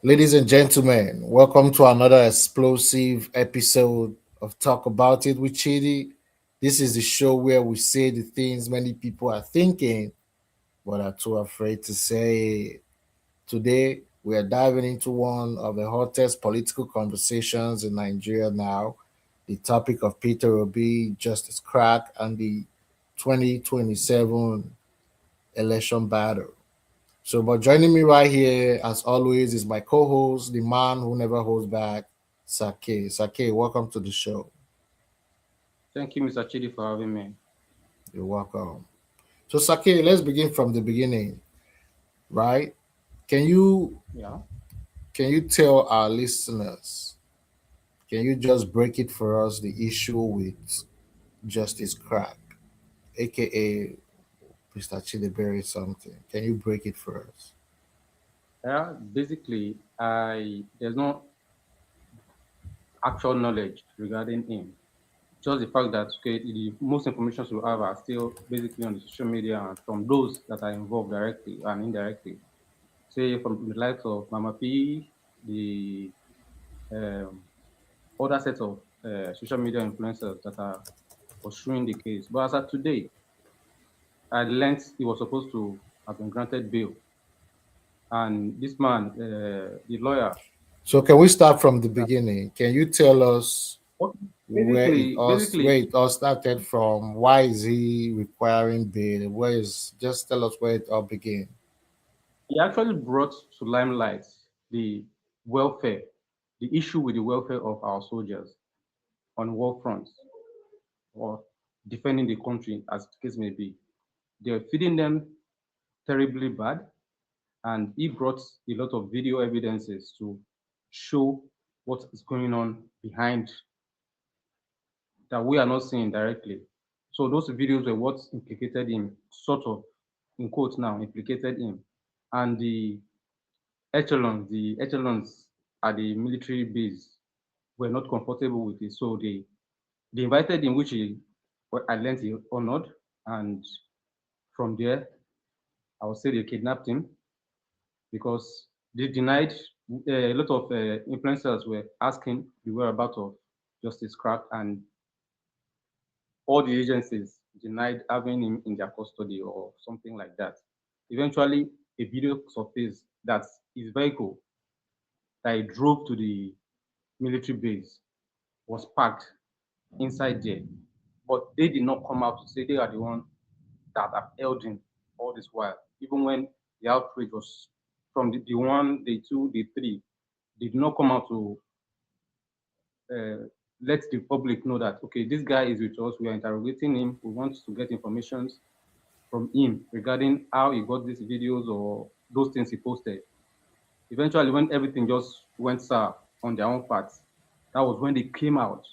Ladies and gentlemen, welcome to another explosive episode of Talk About It with Chidi. This is the show where we say the things many people are thinking but are too afraid to say. Today, we are diving into one of the hottest political conversations in Nigeria now, the topic of Peter Obi, Justice Crack, and the 2027 election battle. So, but joining me right here, as always, is my co-host, the man who never holds back, Sake. Sake, welcome to the show. Thank you, Mr. Chidi, for having me. You're welcome. So, Sake, let's begin from the beginning, right? Can you Yeah. can you tell our listeners? Can you just break it for us the issue with Justice Crack, aka Mr. Chidiberry something? Can you break it for us? Basically, I there's no actual knowledge regarding him. Just the fact that the most information we have are still basically on the social media and from those that are involved directly and indirectly. Say from the likes of Mama P, the um, other sets of social media influencers that are pursuing the case. But as of today, I learned he was supposed to have been granted bail, and this man, the lawyer. So, can we start from the beginning? Can you tell us What where basically, it all started from? Why is he requiring bail? Where is just tell us where it all began? he actually brought to limelight the welfare, the issue with the welfare of our soldiers on war fronts or defending the country, as the case may be. They're feeding them terribly bad, and he brought a lot of video evidences to show what is going on behind that we are not seeing directly. So those videos were what implicated him, sort of, in quotes now, implicated him. And the echelons at the military base were not comfortable with it. So they invited him, which he, well, I learned he honored. And from there, I would say they kidnapped him because they denied, a lot of influencers were asking the whereabouts of Justice Crack, and all the agencies denied having him in their custody or something like that. Eventually, a video surfaced that his vehicle that he drove to the military base was parked inside there. But they did not come out to say they are the one that have held him all this while. Even when the outrage was from the one, the two, the three, they did not come out to uh, let the public know that, okay, this guy is with us, we are interrogating him, we want to get information from him regarding how he got these videos or those things he posted. Eventually, when everything just went sour on their own parts, that was when they came out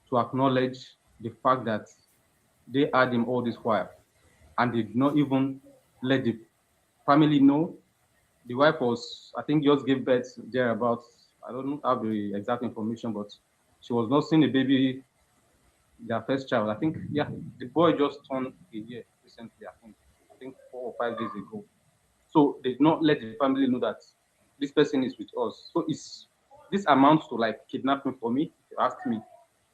to acknowledge the fact that they had him all this while and they did not even let the family know. The wife was, I think, just gave birth there about, I don't have the exact information, but she was not seeing the baby, their first child. I think, yeah, the boy just turned a year recently, I think 4 or 5 days ago. So they did not let the family know that this person is with us. So it's this amounts to like kidnapping for me. If you ask me,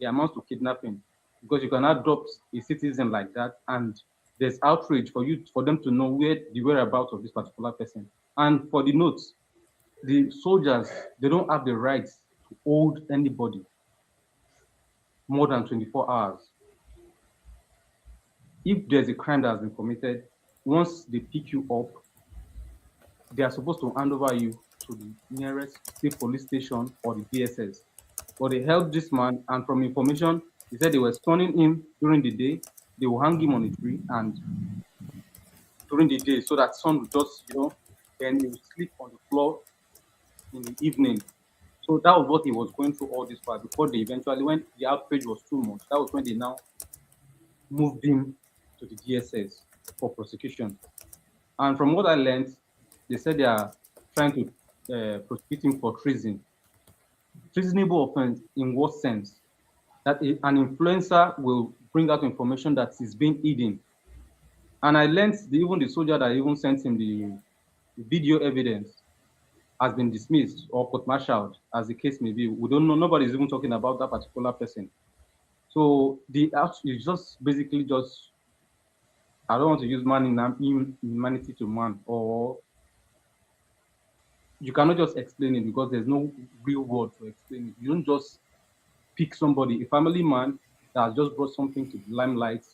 it amounts to kidnapping because you cannot drop a citizen like that, and there's outrage for them to know where the whereabouts of this particular person. And for the notes, the soldiers, they don't have the rights to hold anybody more than 24 hours. If there's a crime that has been committed, once they pick you up, they are supposed to hand over you to the nearest state police station or the DSS. But they held this man, and from information, they said they were stoning him during the day. They will hang him on a tree and during the day so that sun will just, then he will sleep on the floor in the evening. So that was what he was going through all this while before they eventually, when the outrage was too much, that was when they now moved him to the DSS for prosecution. And from what I learned, they said they are trying to prosecute him for treason. Treasonable offense in what sense? That an influencer will bring out information that is being hidden. And I learned even the soldier that even sent him the video evidence. has been dismissed or court-martialed, as the case may be. We don't know. Nobody's even talking about that particular person. So the act is just basically just, I don't want to use man in humanity to man, or you cannot just explain it because there's no real word to explain it. You don't just pick somebody, a family man that has just brought something to the limelight,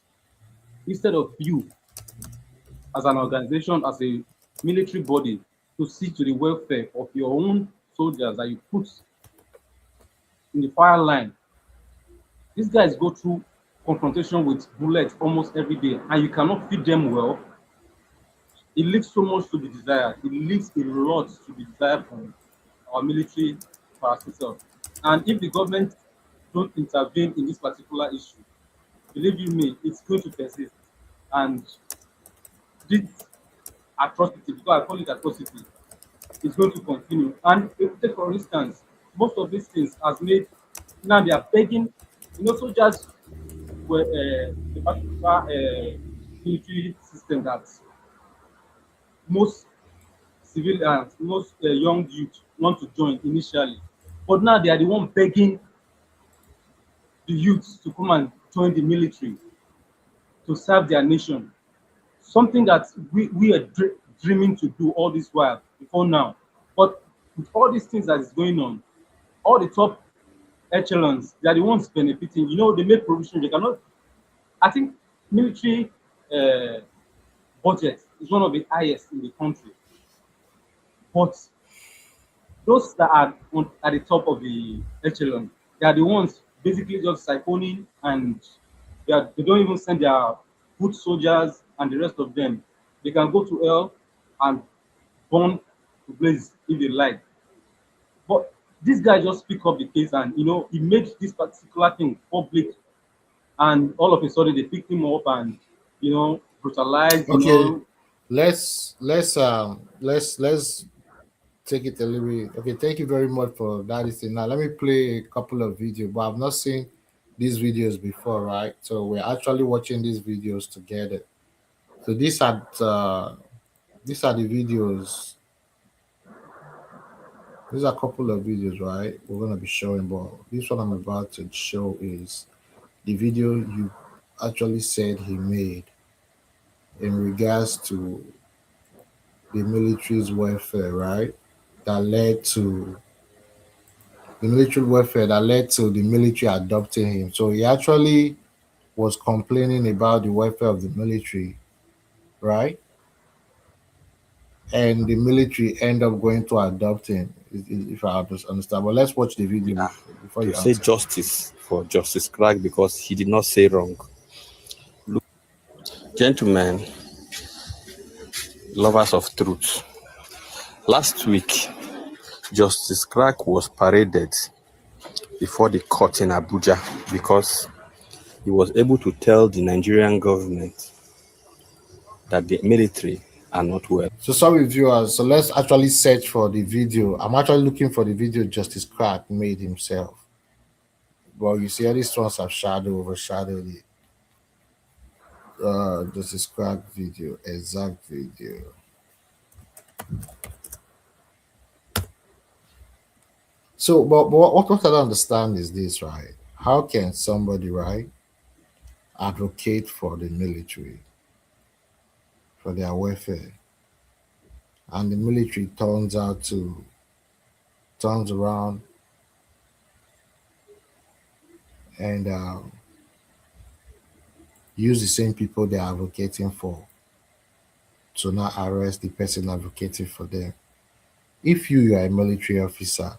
instead of you as an organization, as a military body, to see to the welfare of your own soldiers that you put in the fire line. These guys go through confrontation with bullets almost every day, and you cannot feed them well. It leaves so much to be desired. It leaves a lot to be desired from our military personnel. And if the government don't intervene in this particular issue, believe you me, it's going to persist. And this atrocity, because I call it atrocity, is going to continue. And if take for instance, most of these things has made, now they are begging, soldiers were the particular military system that most civilians, most young youth want to join initially. But now they are the one begging the youth to come and join the military to serve their nation. Something that we are dreaming to do all this while before now. But with all these things that is going on, all the top echelons, they are the ones benefiting. They make provision. They cannot. I think military uh, budget is one of the highest in the country. But those that are at the top of the echelon, they are the ones basically just siphoning, and they don't even send their foot soldiers and the rest of them. They can go to hell and burn to blaze if they like. But this guy just pick up the case, and he made this particular thing public, and all of a sudden they picked him up and brutalized. Okay, let's take it a little bit. Okay, thank you very much for that. Thing. Now let me play a couple of videos, but I've not seen these videos before, right? So we're actually watching these videos together. So these are the videos. These are a couple of videos, right? We're gonna be showing, but this one I'm about to show is the video you actually said he made in regards to the military's welfare, right? That led to the military welfare that led to the military adopting him. So he actually was complaining about the welfare of the military, right? And the military end up going to adopt him, if I understand. But let's watch the video Yeah, before to you say answer. justice for Justice Craig because he did not say wrong. Look, gentlemen, lovers of truth. Last week, Justice Craig was paraded before the court in Abuja because he was able to tell the Nigerian government that the military are not well. So sorry, viewers. So let's actually search for the video. I'm actually looking for the video Justice Crack made himself. Well, you see, all these ones have overshadowed it. Justice Crack video, exact video. So, but what I don't understand is this, right? How can somebody, right, advocate for the military, for their welfare, and the military turns around and use the same people they're advocating for to not arrest the person advocating for them? If you are a military officer,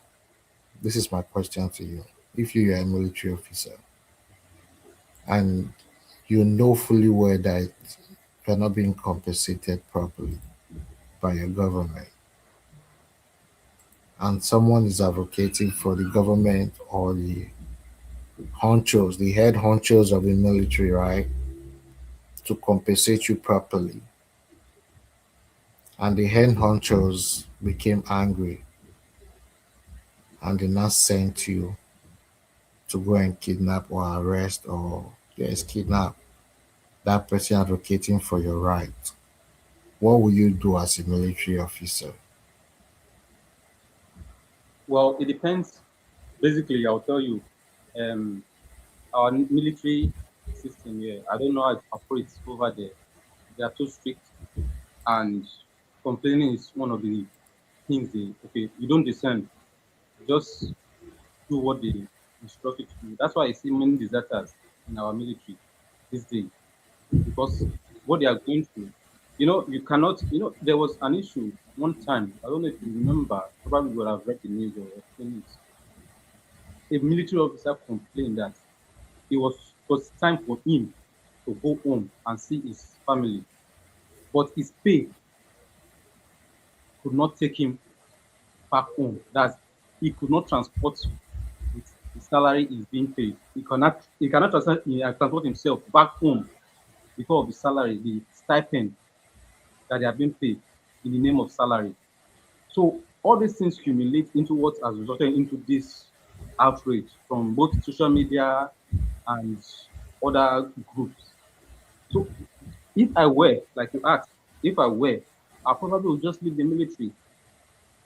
this is my question to you. If you are a military officer and you know fully well that you're not being compensated properly by your government, and someone is advocating for the government or the honchos, the head honchos of the military, right, to compensate you properly, and the head honchos became angry and they now sent you to go and kidnap or arrest or yes, kidnap that person advocating for your right, what will you do as a military officer? Well, it depends. Basically, I'll tell you, um, our military system here, I don't know how it operates over there. They are too strict, and complaining is one of the things they, okay, you don't descend, just do what they instruct you to do. That's why I see many deserters in our military these days, because what they are going through, you cannot, there was an issue one time, I don't know if you remember, probably you would have read the news or seen it. A military officer complained that it was time for him to go home and see his family, but his pay could not take him back home. That he could not transport with the salary he's being paid. He cannot transport himself back home because of the salary, the stipend that they are being paid in the name of salary. So all these things accumulate into what has resulted into this outrage from both social media and other groups. So if I were, like you asked, if I were, I probably would just leave the military,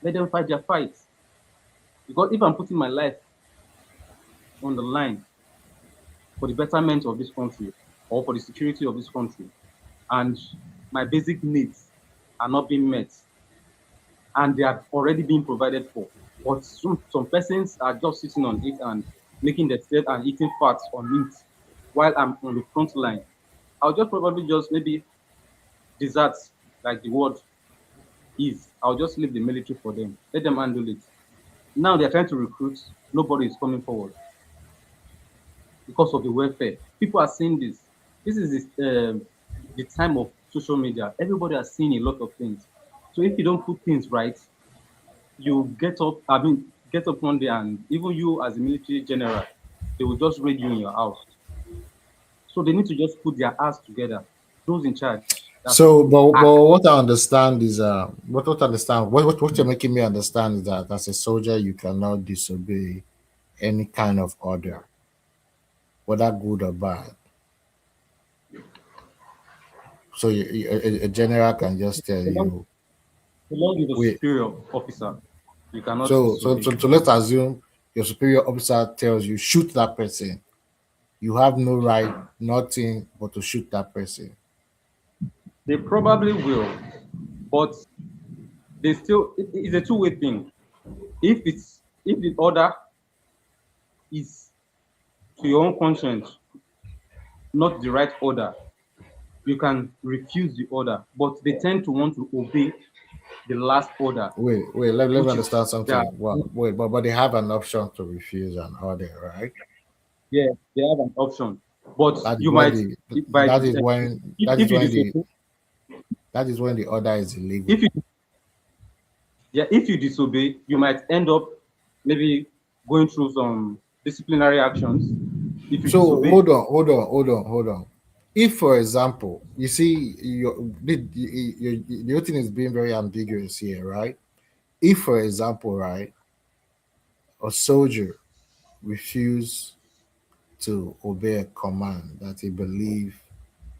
let them fight their fights. Because if I'm putting my life on the line for the betterment of this country or for the security of this country, and my basic needs are not being met, and they are already being provided for, but some persons are just sitting on it and making themselves and eating fats on it while I'm on the front line, I'll just probably just maybe desert, like the word is. I'll just leave the military for them. Let them handle it. Now they're trying to recruit. Nobody is coming forward because of the welfare. People are seeing this. This is the time of social media. Everybody has seen a lot of things. So if you don't put things right, you get up. I mean, get up one day, and even you as a military general, they will just raid you in your house. So they need to just put their ass together. Those in charge, that's So, but act. what I understand is, what I understand, what you're making me understand is that as a soldier, you cannot disobey any kind of order, whether good or bad. So, a general can just tell Belong, you, belong with a wait. superior officer. You cannot So, disobey. so let's assume your superior officer tells you shoot that person. You have no right, nothing but to shoot that person. They probably will, but they still. It's a two-way thing. If the order is to your own conscience, not the right order, you can refuse the order. But they tend to want to obey the last order, Wait, let me which is understand something. Well, wait, but they have an option to refuse an order, right? yeah, they have an option. But That is you when might the by that is when that if is you when the disobey, that is when the order is illegal. if you yeah, if you disobey, you might end up maybe going through some disciplinary actions. If you So disobey, hold on. If, for example, you see, the whole thing is being very ambiguous here, right? If, for example, right, a soldier refuse to obey a command that he believe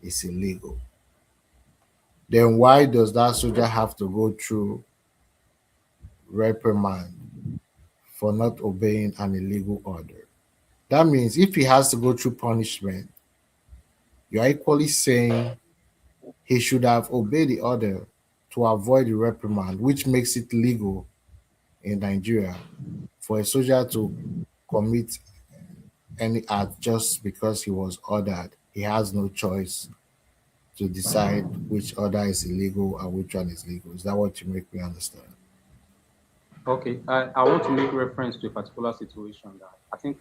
is illegal, then why does that soldier have to go through reprimand for not obeying an illegal order? That means if he has to go through punishment, you're equally saying he should have obeyed the order to avoid the reprimand, which makes it legal in Nigeria for a soldier to commit any act just because he was ordered. He has no choice to decide which order is illegal and which one is legal. Is that what you make me understand? okay, I want to make reference to a particular situation that I think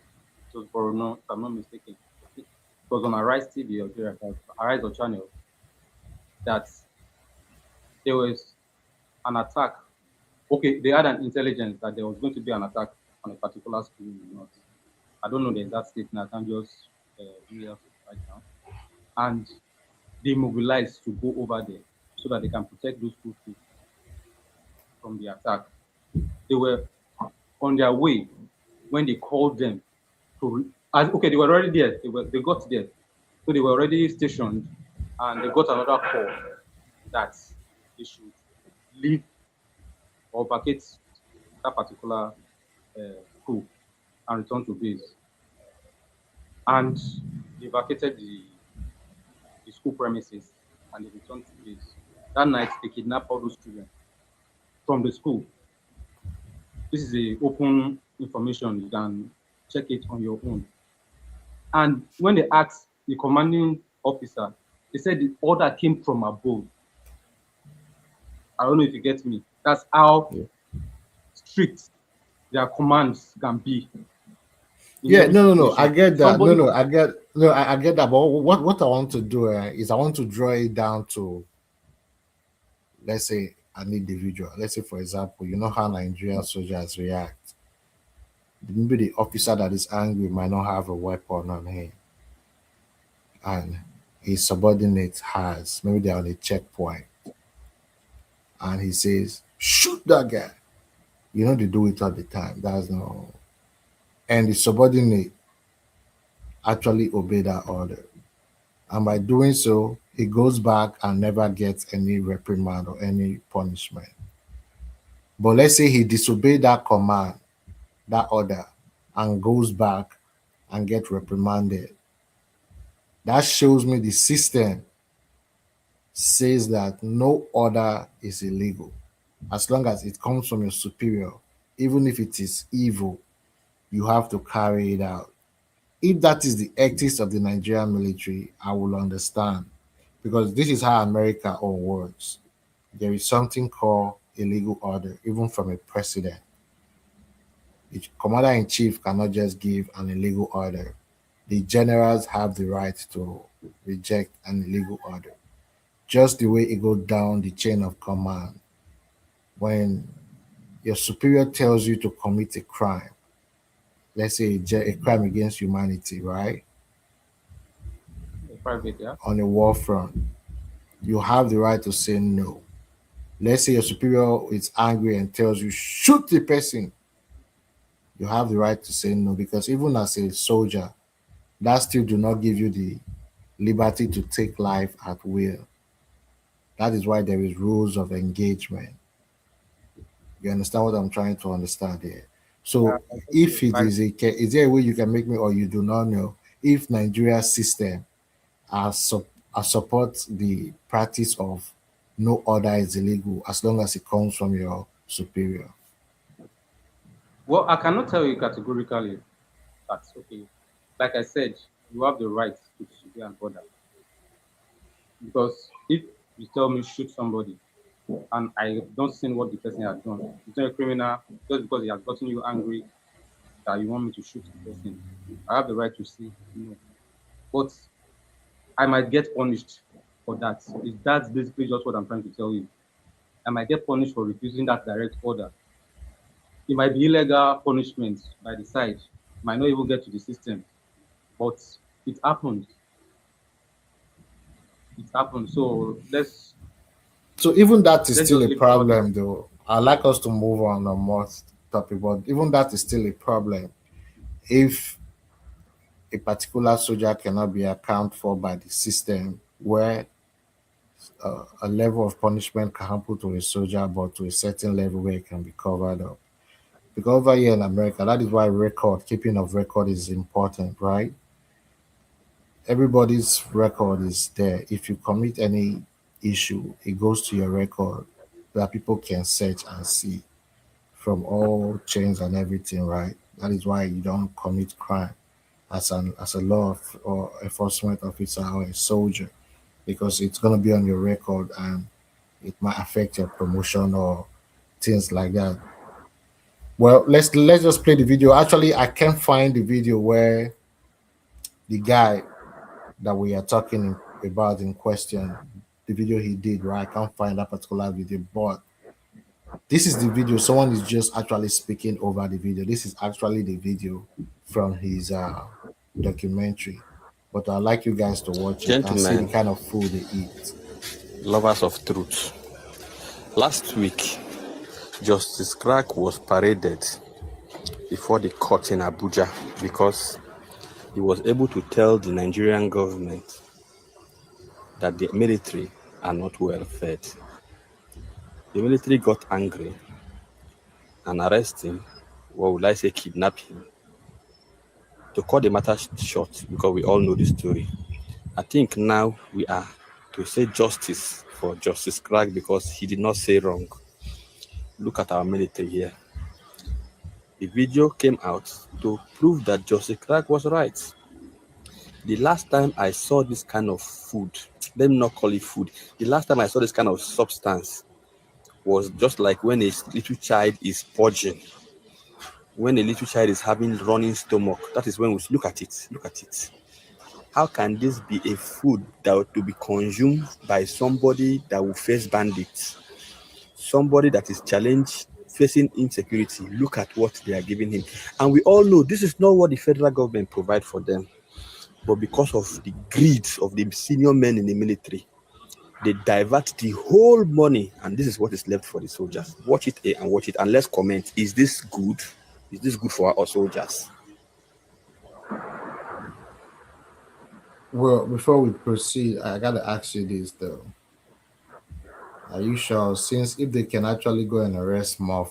it was Borno, if I'm not mistaken. It was on Arise TV or Arise or channel that there was an attack. Okay, they had an intelligence that there was going to be an attack on a particular school in the north. I don't know the exact state now. I can't just read it out right now. And they mobilized to go over there so that they can protect those two kids from the attack. They were on their way when they called them to. Okay, they were already there. They got there, so they were already stationed, and they got another call that they should leave or vacate that particular coup and returned to base. And they vacated the school premises and they returned to base. That night, they kidnapped all those children from the school. This is a open information. You can check it on your own. And when they asked the commanding officer, they said the order came from above. I don't know if you get me. That's how strict their commands can be. Yeah, no. I get that. No, I get that. But what I want to do is I want to draw it down to, let's say, an individual. Let's say, for example, you know how Nigerian soldiers react. Maybe the officer that is angry might not have a weapon on him, and his subordinate has. Maybe they're on a checkpoint, and he says, "Shoot that guy." You know they do it all the time. That's no. And the subordinate actually obey that order. And by doing so, he goes back and never gets any reprimand or any punishment. But let's say he disobeyed that command, that order, and goes back and get reprimanded. That shows me the system says that no order is illegal as long as it comes from your superior. Even if it is evil, you have to carry it out. If that is the ethics of the Nigerian military, I will understand because this is how America all works. There is something called a legal order, even from a president. The commander in chief cannot just give an illegal order. The generals have the right to reject an illegal order, just the way it goes down the chain of command. When your superior tells you to commit a crime, let's say a crime against humanity, right? Private, yeah. On a war front, you have the right to say no. Let's say your superior is angry and tells you, shoot the person. You have the right to say no because even as a soldier, that still do not give you the liberty to take life at will. That is why there is rules of engagement. You understand what I'm trying to understand here? So if it is is there a way you can make me or you do not know if Nigeria's system support the practice of no order is illegal as long as it comes from your superior? Well, I cannot tell you categorically that, okay, like I said, you have the right to disobey an order. Because if you tell me shoot somebody and I don't see what the person has done, it's not a criminal just because he has gotten you angry that you want me to shoot the person. I have the right to say no. But I might get punished for that. That's basically just what I'm trying to tell you. I might get punished for refusing that direct order. It might be illegal punishment by the side, might not even get to the system, but it happened. It happened. So even that is let's still just a leave problem, though. I'd like us to move on more topic, but even that is still a problem. If a particular soldier cannot be accounted for by the system, where a level of punishment can happen to a soldier, but to a certain level where it can be covered up. Because over here in America, that is why keeping of record is important, right? Everybody's record is there. If you commit any issue, it goes to your record that people can search and see from all chains and everything, right? That is why you don't commit crime as a or enforcement officer or a soldier, because it's gonna be on your record and it might affect your promotion or things like that. Well, let's just play the video. Actually, I can't find the video where the guy that we are talking about in question, the video he did, right? I can't find that particular video, but this is the video. Someone is just actually speaking over the video. This is actually the video from his documentary. But I'd like you guys to watch it and see the Gentlemen, kind of food they eat. lovers of truth. Last week, Justice Crack was paraded before the court in Abuja because he was able to tell the Nigerian government that the military are not well fed. The military got angry and arrested him what would I say, kidnap him. To cut the matter short, because we all know the story, I think now we are to say justice for Justice Craig because he did not say wrong. Look at our military here. The video came out to prove that Justice Craig was right. The last time I saw this kind of food, let me not call it food, the last time I saw this kind of substance was just like when a little child is purging, when a little child is having running stomach. That is when we look at it. Look at it. How can this be a food that will be consumed by somebody that will face bandits? Somebody that is challenged, facing insecurity. Look at what they are giving him. And we all know this is not what the federal government provide for them. But because of the greed of the senior men in the military, they divert the whole money, and this is what is left for the soldiers. Watch it and watch it, and let's comment. Is this good? Is this good for our soldiers? Well, before we proceed, I gotta ask you this though. Are you sure? Since if they can actually go and arrest more,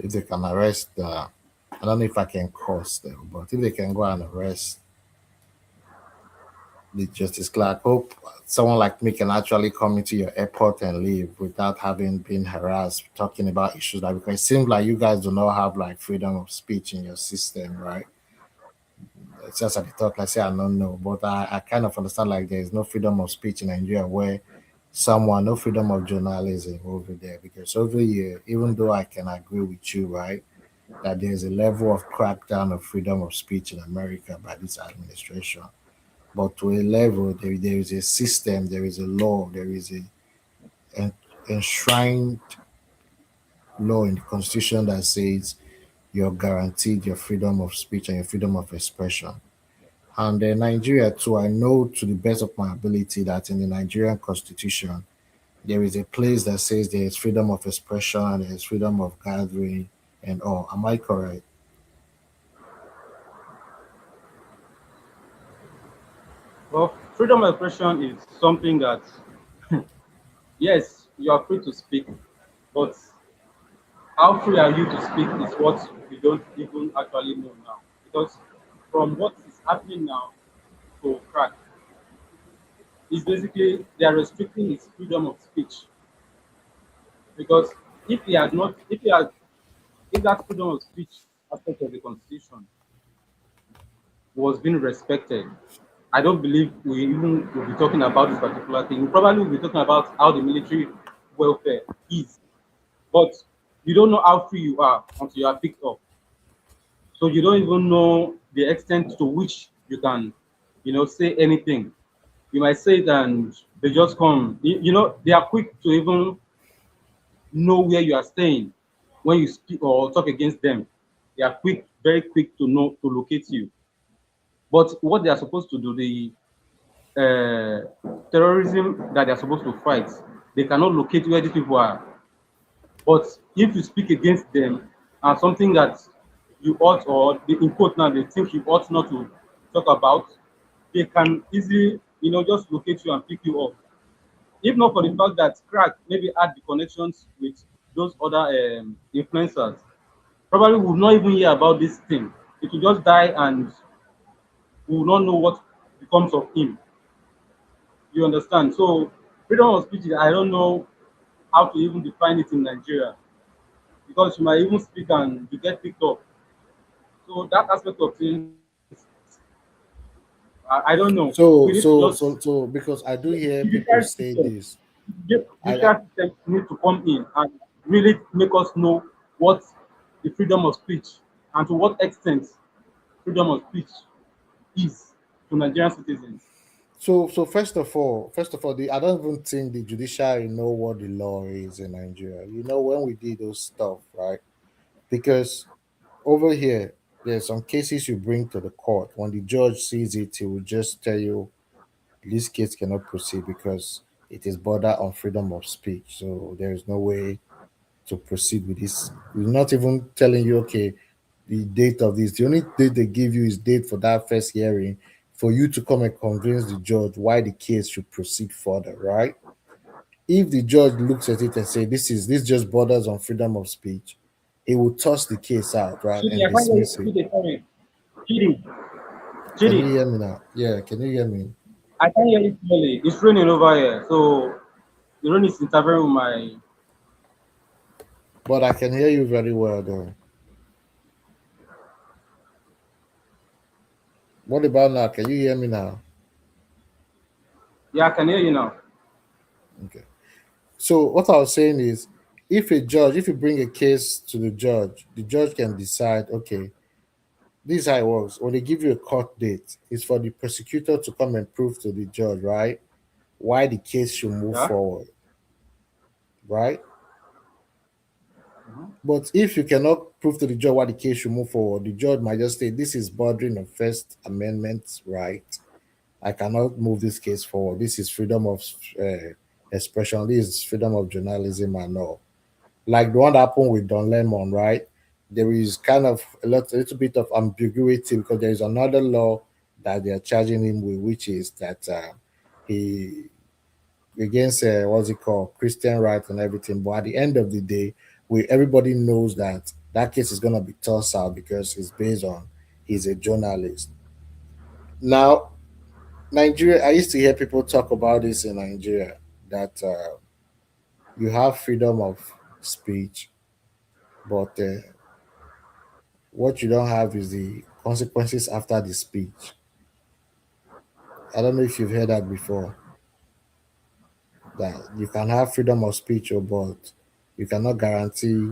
if they can arrest, I don't know if I can curse them, but if they can go and arrest the Justice Clark, hope someone like me can actually come into your airport and leave without having been harassed, talking about issues like because it seems like you guys do not have like freedom of speech in your system, right? It's just at the talk, like say I don't know, but I kind of understand like there is no freedom of speech in Nigeria where someone no freedom of journalism over there because over here, even though I can agree with you, right, that there's a level of crackdown of freedom of speech in America by this administration. But to a level, there is a system, there is a law, there is a en- enshrined law in the constitution that says you're guaranteed your freedom of speech and your freedom of expression. And Nigeria too, I know to the best of my ability that in the Nigerian constitution, there is a place that says there is freedom of expression, there is freedom of gathering and all. Am I correct? Well, freedom of expression is something that, yes, you are free to speak, but how free are you to speak is what we don't even actually know now. Because from what is happening now to crack, is basically they are restricting his freedom of speech. Because if he had not, if that freedom of speech aspect of the constitution was being respected, I don't believe we even will be talking about this particular thing. We probably will be talking about how the military welfare is, but you don't know how free you are until you are picked up. So you don't even know the extent to which you can, say anything. You might say it and they just come. They are quick to even know where you are staying when you speak or talk against them. They are quick, very quick to know to locate you. But what they are supposed to do, the terrorism that they are supposed to fight, they cannot locate where these people are. But if you speak against them and something that you ought or they in quote now they think you ought not to talk about, they can easily, just locate you and pick you up. If not for the fact that Crack maybe had the connections with those other influencers, probably would not even hear about this thing. It will just die and we will not know what becomes of him. You understand? So freedom of speech, I don't know how to even define it in Nigeria because you might even speak and you get picked up. So that aspect of things, I don't know. So, We need to so, just so, so, because I do hear people judicial say system, this. I judicial system need to come in and really make us know what the freedom of speech and to what extent freedom of speech is to Nigerian citizens. so first of all, I don't even think the judiciary know what the law is in Nigeria. When we did those stuff, right? Because over here, there's some cases you bring to the court. When the judge sees it, he will just tell you this case cannot proceed because it is border on freedom of speech. So there is no way to proceed with this. We're not even telling you, okay, the date of this. The only date they give you is date for that first hearing for you to come and convince the judge why the case should proceed further, right? If the judge looks at it and say this just borders on freedom of speech, he will toss the case out, right, Chidi, and I can't hear you. dismiss it. Chidi, sorry. Chidi, Can you Chidi, hear me now? Yeah, can you hear me? I can't hear you clearly. It's raining over here, so the rain is interfering with my. But I can hear you very well, though. What about now? Can you hear me now? Yeah, I can hear you now. Okay. So what I was saying is, if you bring a case to the judge can decide, okay, this is how it works. When they give you a court date, it's for the prosecutor to come and prove to the judge, right, why the case should move Yeah. forward, right? Mhm. But if you cannot prove to the judge why the case should move forward, the judge might just say, this is bordering on First Amendment right. I cannot move this case forward. This is freedom of expression. This is freedom of journalism and all. Like the one that happened with Don Lemon, right? There is kind of a little bit of ambiguity because there is another law that they are charging him with, which is that he against what's it called, Christian rights and everything. But at the end of the day, we everybody knows that that case is gonna be tossed out because it's based on he's a journalist. Now, Nigeria, I used to hear people talk about this in Nigeria that you have freedom of speech, but what you don't have is the consequences after the speech. I don't know if you've heard that before. That you can have freedom of speech, but you cannot guarantee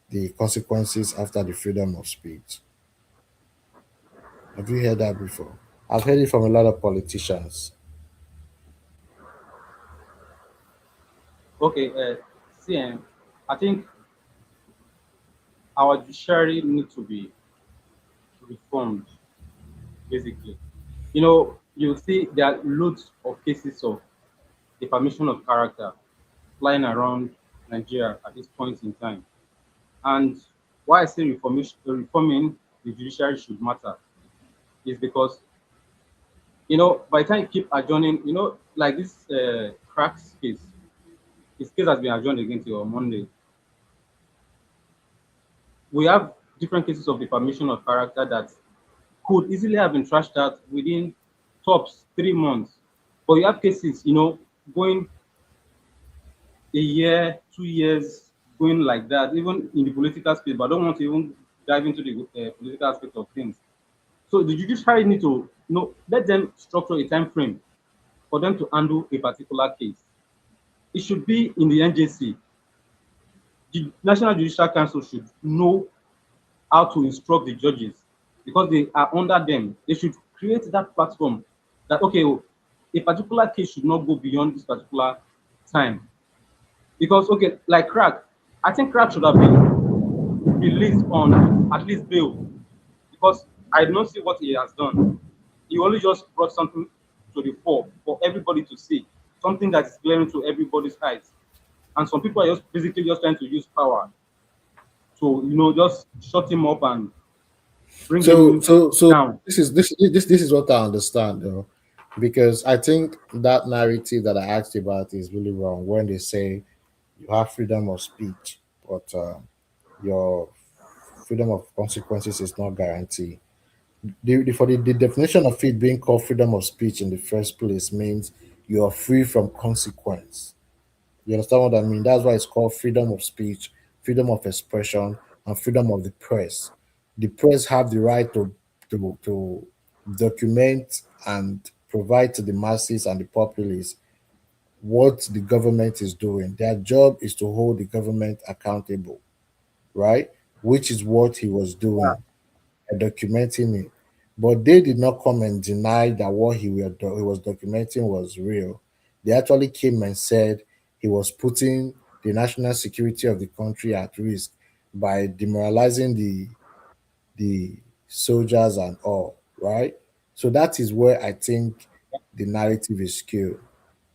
the consequences after the freedom of speech. Have you heard that before? I've heard it from a lot of politicians. Okay. See, I think our judiciary need to be reformed. Basically, you see there are loads of cases of defamation of character flying around Nigeria at this point in time. And why I say reforming the judiciary should matter is because by the time you keep adjourning, like this cracks case, his case has been adjourned again till Monday. We have different cases of defamation of character that could easily have been trashed out within tops 3 months. But you have cases, going a year, 2 years, going like that, even in the political space. But I don't want to even dive into the political aspect of things. So the judiciary need to let them structure a time frame for them to handle a particular case. It should be in the NJC. The National Judicial Council should know how to instruct the judges because they are under them. They should create that platform that okay, a particular case should not go beyond this particular time. Because okay, like crack, I think crack should have been released on at least bail because I don't see what he has done. He only just brought something to the fore for everybody to see, something that is glaring to everybody's eyes. And some people are just basically just trying to use power to, just shut him up and bring So, him so, so down. this is what I understand, though, because I think that narrative that I asked you about is really wrong when they say you have freedom of speech, but your freedom of consequences is not guaranteed. The definition of it being called freedom of speech in the first place means you are free from consequence. You understand what I mean? That's why it's called freedom of speech, freedom of expression, and freedom of the press. The press have the right to document and provide to the masses and the populace what the government is doing. Their job is to hold the government accountable, right? Which is what he was doing, documenting it. But they did not come and deny that what he was documenting was real. They actually came and said he was putting the national security of the country at risk by demoralizing the soldiers and all, right? So that is where I think the narrative is skewed.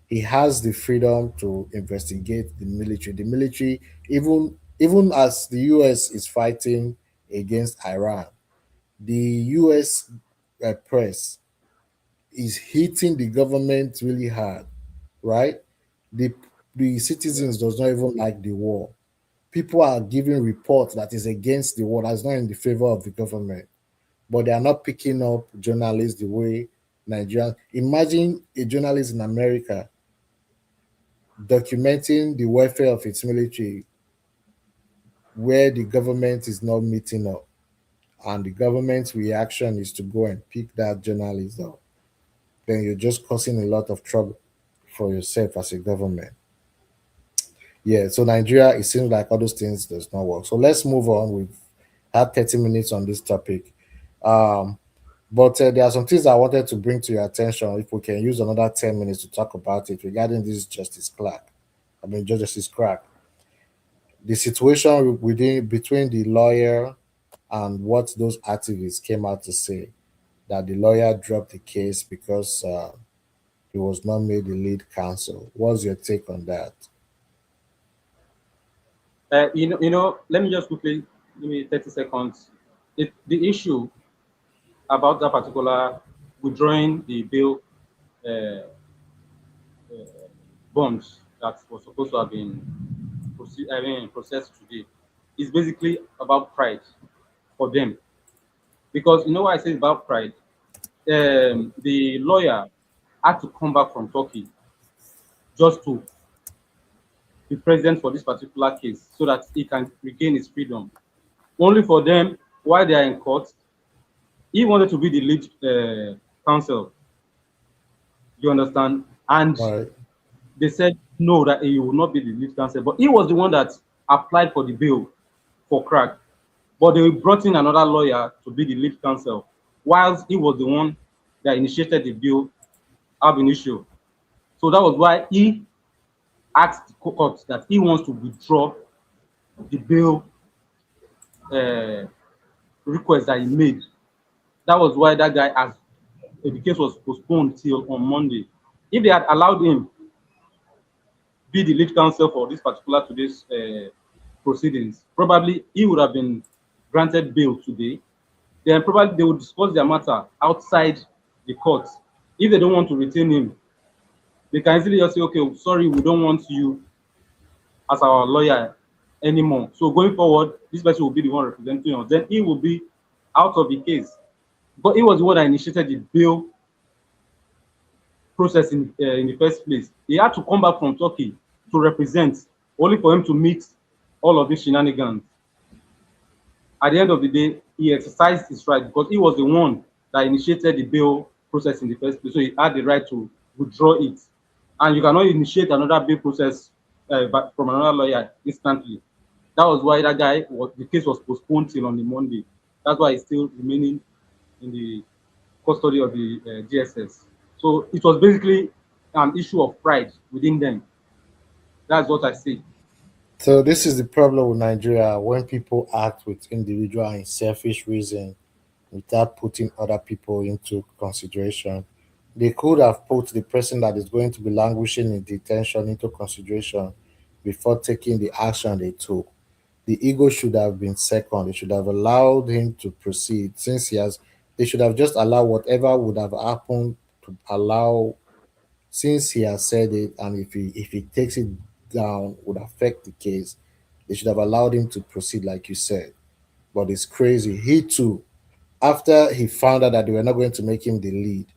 He has the freedom to investigate the military. The military, even as the US is fighting against Iran, the US press is hitting the government really hard, right? The the citizens does not even like the war. people are giving reports that is against the war, that's not in the favor of the government, but they are not picking up journalists the way Nigerians. Imagine a journalist in America documenting the welfare of its military where the government is not meeting up, and the government's reaction is to go and pick that journalist up. Then you're just causing a lot of trouble for yourself as a government. Yeah, so Nigeria, it seems like all those things does not work. So let's move on. We've had 30 minutes on this topic. Um, but there are some things I wanted to bring to your attention. If we can use another 10 minutes to talk about it regarding this Justice Clark. I mean, Justice Clark. The situation within between the lawyer and what those activists came out to say, that the lawyer dropped the case because he was not made the lead counsel. What's your take on that? Let me just quickly give me 30 seconds. The issue about that particular withdrawing the bill uh, bonds that was supposed to have been processed today is basically about pride for them. Because you know why I say about pride? The lawyer had to come back from Turkey just to be present for this particular case so that he can regain his freedom. Only for them, while they are in court, he wanted to be the lead counsel. You understand? And Right. they said no, that he will not be the lead counsel. But he was the one that applied for the bill for crack. But they brought in another lawyer to be the lead counsel, whilst he was the one that initiated the bill ab initio. So that was why he asked the court that he wants to withdraw the bill uh, request that he made. That was why that guy asked. The case was postponed till on Monday. If they had allowed him be the lead counsel for this particular today's proceedings, probably he would have been granted bail today. Then probably they would discuss their matter outside the court. If they don't want to retain him, they can easily just say, okay, sorry, we don't want you as our lawyer anymore. So going forward, this person will be the one representing us. Then he will be out of the case. But he was the one that initiated the bail process in the first place. He had to come back from Turkey to represent, only for him to meet all of these shenanigans. At the end of the day, he exercised his right because he was the one that initiated the bail process in the first place. So he had the right to withdraw it. And you cannot initiate another bail process from another lawyer instantly. That was why the case was postponed till on the Monday. That's why it's still remaining in the custody of the GSS. So it was basically an issue of pride within them. That's what I see. So this is the problem with Nigeria when people act with individual and selfish reason without putting other people into consideration. They could have put the person that is going to be languishing in detention into consideration before taking the action they took. The ego should have been second. They should have allowed him to proceed since he has. They should have just allowed whatever would have happened to allow, since he has said it, and if he takes it down would affect the case. They should have allowed him to proceed like you said. But it's crazy. He too, after he found out that they were not going to make him the lead,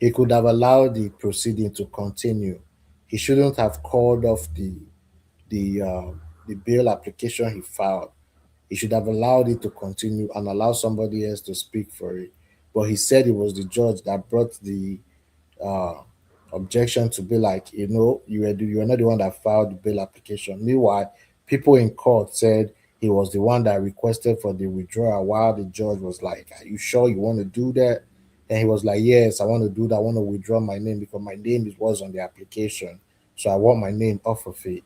he could have allowed the proceeding to continue. He shouldn't have called off the bail application he filed. He should have allowed it to continue and allow somebody else to speak for it. But he said it was the judge that brought the uh, objection to be like, you were not the one that filed the bail application. Meanwhile, people in court said he was the one that requested for the withdrawal, while the judge was like, "Are you sure you want to do that?" And he was like, "Yes, I want to do that. I want to withdraw my name because my name was on the application, so I want my name off of it."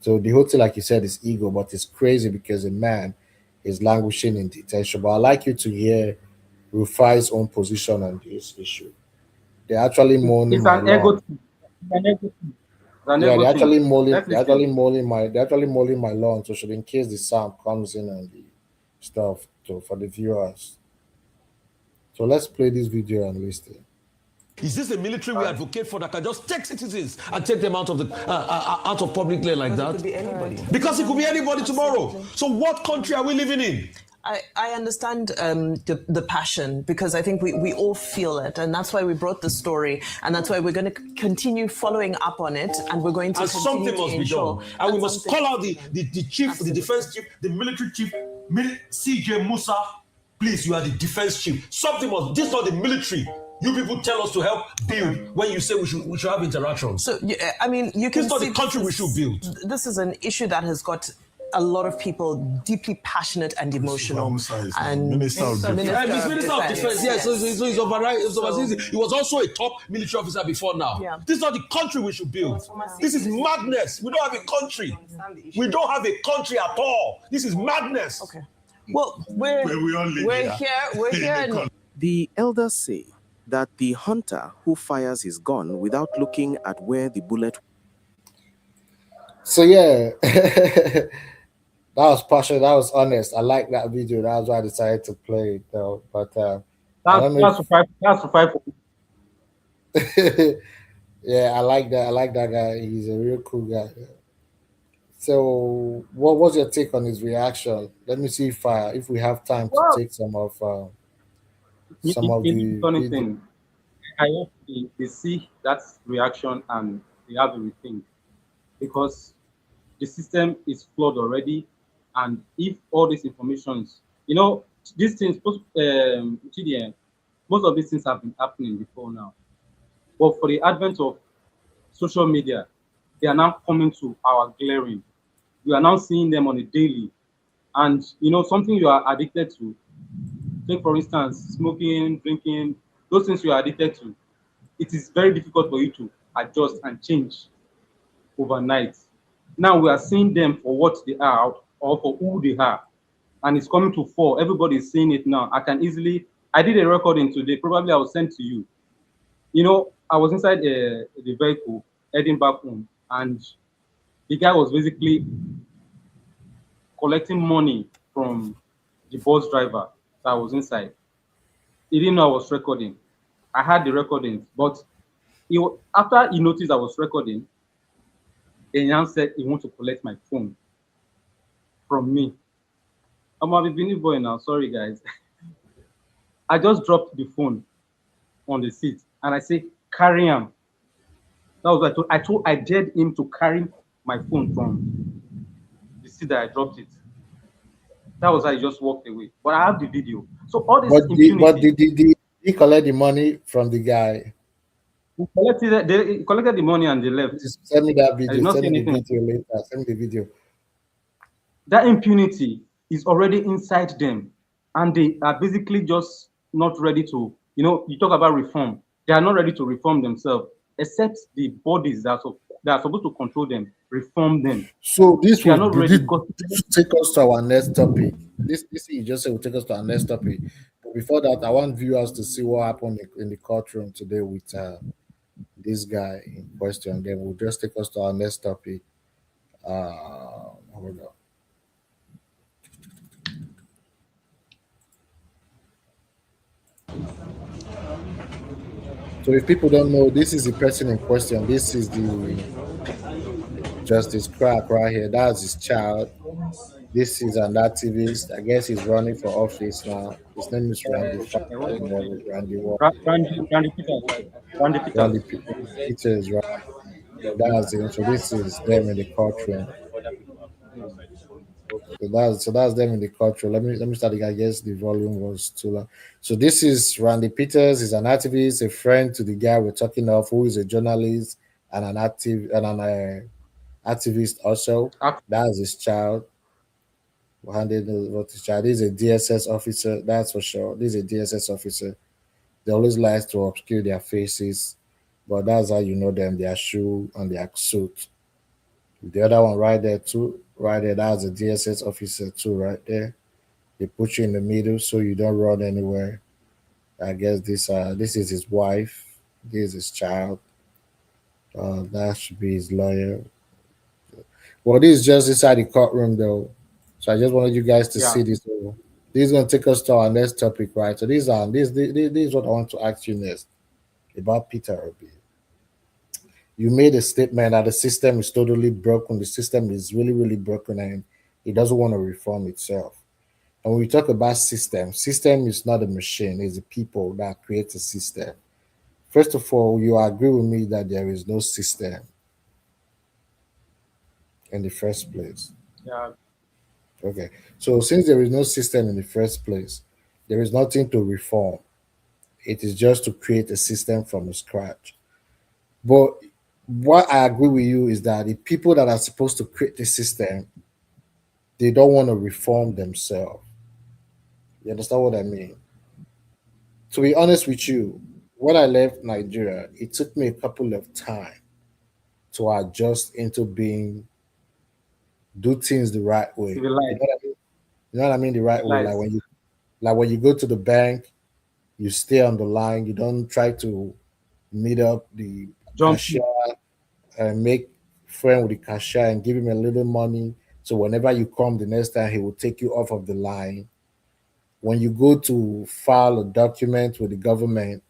So the whole thing, like you said, is ego, but it's crazy because a man is languishing in detention. But I'd like you to hear Rufai's own position on this issue. They're actually mourning It's my an ego lawn. thing. It's an ego thing. It's an Yeah, ego they're thing. actually mowing. Let's They're listen. actually mowing my lawn. So should in case the sound comes in and the stuff to for the viewers. So let's play this video and listen. Is this a military we advocate for that can just take citizens and take them out of the out of public land like that? It could be anybody. Because it could be anybody tomorrow. So what country are we living in? I understand the passion, because I think we all feel it, and that's why we brought the story, and that's why we're going to continue following up on it, and we're going to And continue something to must be ensure done. And we must something- call out the chief, the defense chief, the military chief, CJ Musa. Please, you are the defense chief. Something must. This is not the military. You people tell us to help build when you say we should have interactions. So, I mean, you can This is not see the country we should build. This is an issue that has got a lot of people deeply passionate and emotional. And Minister of Defense, yes. So he's overseas. He was also a top military officer before now. Yeah. This is not the country we should build. This is madness. We don't have a country. We don't have a country at all. This is madness. Okay. Well, we're here. And The elders say that the hunter who fires his gun without looking at where the bullet. So yeah, that was passionate. That was honest. I like that video. That's why I decided to play it though. But I don't know That's for five. yeah, I like that. I like that guy. He's a real cool guy. So, what was your take on his reaction? Let me see if we have time to Well, take some of funny the. thing, I hope they see that reaction and they have a rethink, because the system is flawed already. And if all these informations, these things, TDN, most of these things have been happening before now. But for the advent of social media, they are now coming to our glaring. We are now seeing them on a daily. And, something you are addicted to, take for instance, smoking, drinking, those things you are addicted to, it is very difficult for you to adjust and change overnight. Now we are seeing them for what they are or for who they are. And it's coming to fall. Everybody is seeing it now. I did a recording today, probably I will send to you. I was inside the vehicle heading back home, and the guy was basically collecting money from the bus driver that was inside. He didn't know I was recording. I had the recordings, but after he noticed I was recording, he now said he wants to collect my phone from me. I'm a Benin boy now, sorry guys. I just dropped the phone on the seat and I say, carry him. That was what I dared him to carry my phone from the seat that I dropped it. That was how he just walked away. But I have the video. So all this impunity. Did he collect the money from the guy? He collected the money and they left. Just send me that video. not Send me the anything. video later. Send me the video. That impunity is already inside them, and they are basically just not ready to, you talk about reform. They are not ready to reform themselves, except the bodies that are supposed to control them, reform them. So this They are not will ready. take us to our next topic. This you just said will take us to our next topic. But before that, I want viewers to see what happened in the courtroom today with this guy in question. Then we'll just take us to our next topic. Hold on. So if people don't know, this is the person in question. This is the Justice Crack right here. That's his child. This is an activist. I guess he's running for office now. His name is Randy Walker. Randy Peters. Randy Peters, right? That's him. So this is them in the courtroom. So that's them in the courtroom. Let me start again. I guess the volume was too loud. So this is Randy Peters. He's an activist, a friend to the guy we're talking of, who is a journalist and an activist also. That's his child. Handed what his child. This is a DSS officer. That's for sure. This is a DSS officer. They always like to obscure their faces, but that's how you know them. Their shoe and their suit. The other one right there too. Right there, that's a DSS officer too, right there. They put you in the middle so you don't run anywhere. I guess this is his wife. This is his child. That should be his lawyer. Well, this is just inside the courtroom though. So I just wanted you guys to see this. This is gonna take us to our next topic, right? So this is what I want to ask you next. about Peter Obi. You made a statement that the system is totally broken, the system is really, really broken, and it doesn't want to reform itself. And when we talk about system is not a machine, it's the people that create a system. First of all, you agree with me that there is no system in the first place. Yeah, Okay. So since there is no system in the first place, there is nothing to reform. It is just to create a system from scratch. But what I agree with you is that the people that are supposed to create the system, they don't want to reform themselves. You understand what I mean? To be honest with you, when I left Nigeria, it took me a couple of time to adjust into being do things the right way. You civilized, know what I mean? You know what I mean? The right way. civilized, Like when you go to the bank, you stay on the line. You don't try to meet up the cashier jumping. and make friend with the cashier and give him a little money. So whenever you come the next time, he will take you off of the line. When you go to file a document with the government,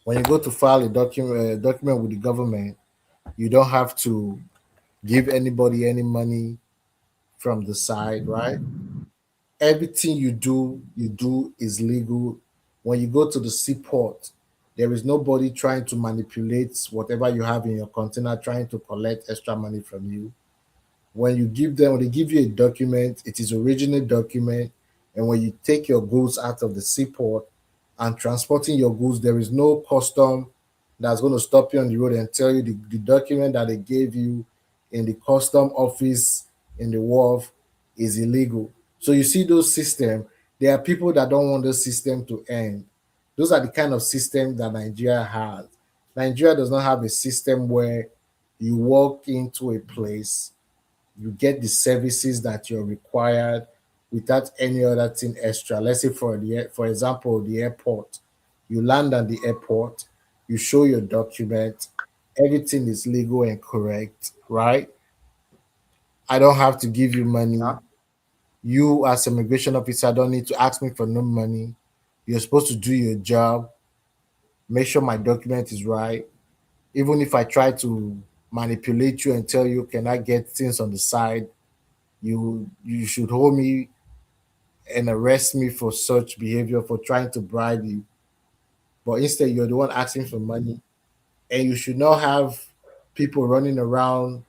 when you go to file a document with the government, you don't have to give anybody any money from the side, right? Everything you do is legal. When you go to the seaport, there is nobody trying to manipulate whatever you have in your container, trying to collect extra money from you. When you give them, when they give you a document, it is original document. And when you take your goods out of the seaport and transporting your goods, there is no custom that's going to stop you on the road and tell you the document that they gave you in the custom office in the wharf is illegal. So you see those systems, there are people that don't want the system to end. Those are the kind of system that Nigeria has. Nigeria does not have a system where you walk into a place, you get the services that you're required without any other thing extra. Let's say for example, the airport. You land at the airport, you show your document, everything is legal and correct, right? I don't have to give you money. Yeah, You as immigration officer don't need to ask me for no money. You're supposed to do your job, make sure my document is right. Even if I try to manipulate you and tell you can I get things on the side, you should hold me and arrest me for such behavior for trying to bribe you. But instead, you're the one asking for money, and you should not have people running around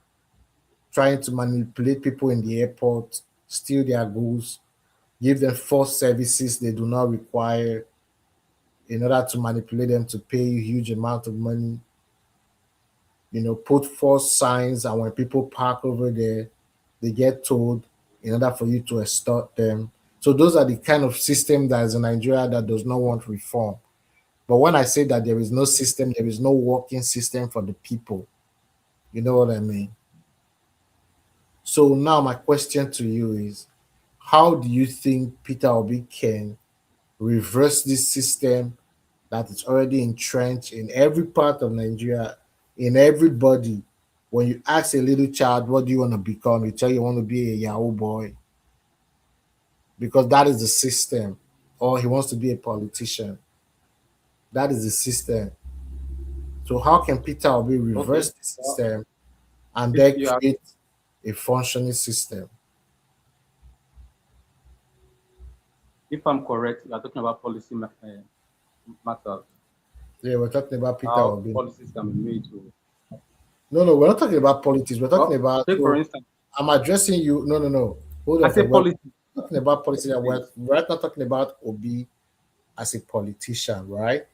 trying to manipulate people in the airport, steal their goods, give them false services they do not require in order to manipulate them to pay you huge amount of money. Put false signs, and when people park over there, they get told in order for you to extort them. So those are the kind of system that is in Nigeria that does not want reform. But when I say that there is no system, there is no working system for the people. You know what I mean? So now my question to you is, how do you think Peter Obi can reverse this system that is already entrenched in every part of Nigeria, in everybody? When you ask a little child, what do you want to become? You tell you want to be a Yahoo boy because that is the system, or he wants to be a politician. That is the system. So how can Peter Obi okay. reverse the Well, system and if then you are, create a functioning system? if I'm correct, you are talking about policy matters, Yeah, we're talking about Peter how Obi. policies can be made to. No, no, we're not talking about politics. We're talking Well, about. take for So instance, I'm addressing you. No, no, no. Hold I on. say policy, We're talking about politics. And please. we're not talking about Obi as a politician, right?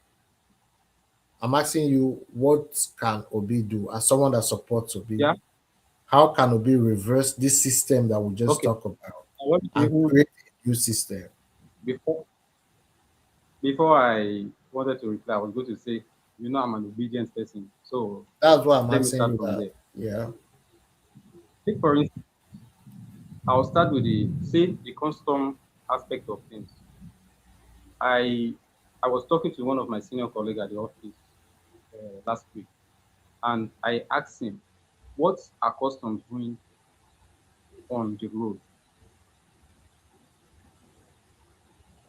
I'm asking you, what can Obi do as someone that supports Obi? Yeah. How can Obi reverse this system that we just Okay. talked about I want to and even create a new system? before before I wanted to reply, I was going to say, I'm an obedient person. So That's why I'm let me asking start you from that. there. Yeah. Take for instance, I'll start with the custom aspect of things. I I was talking to one of my senior colleagues at the office last week, and I asked him, "What are customs doing on the road?"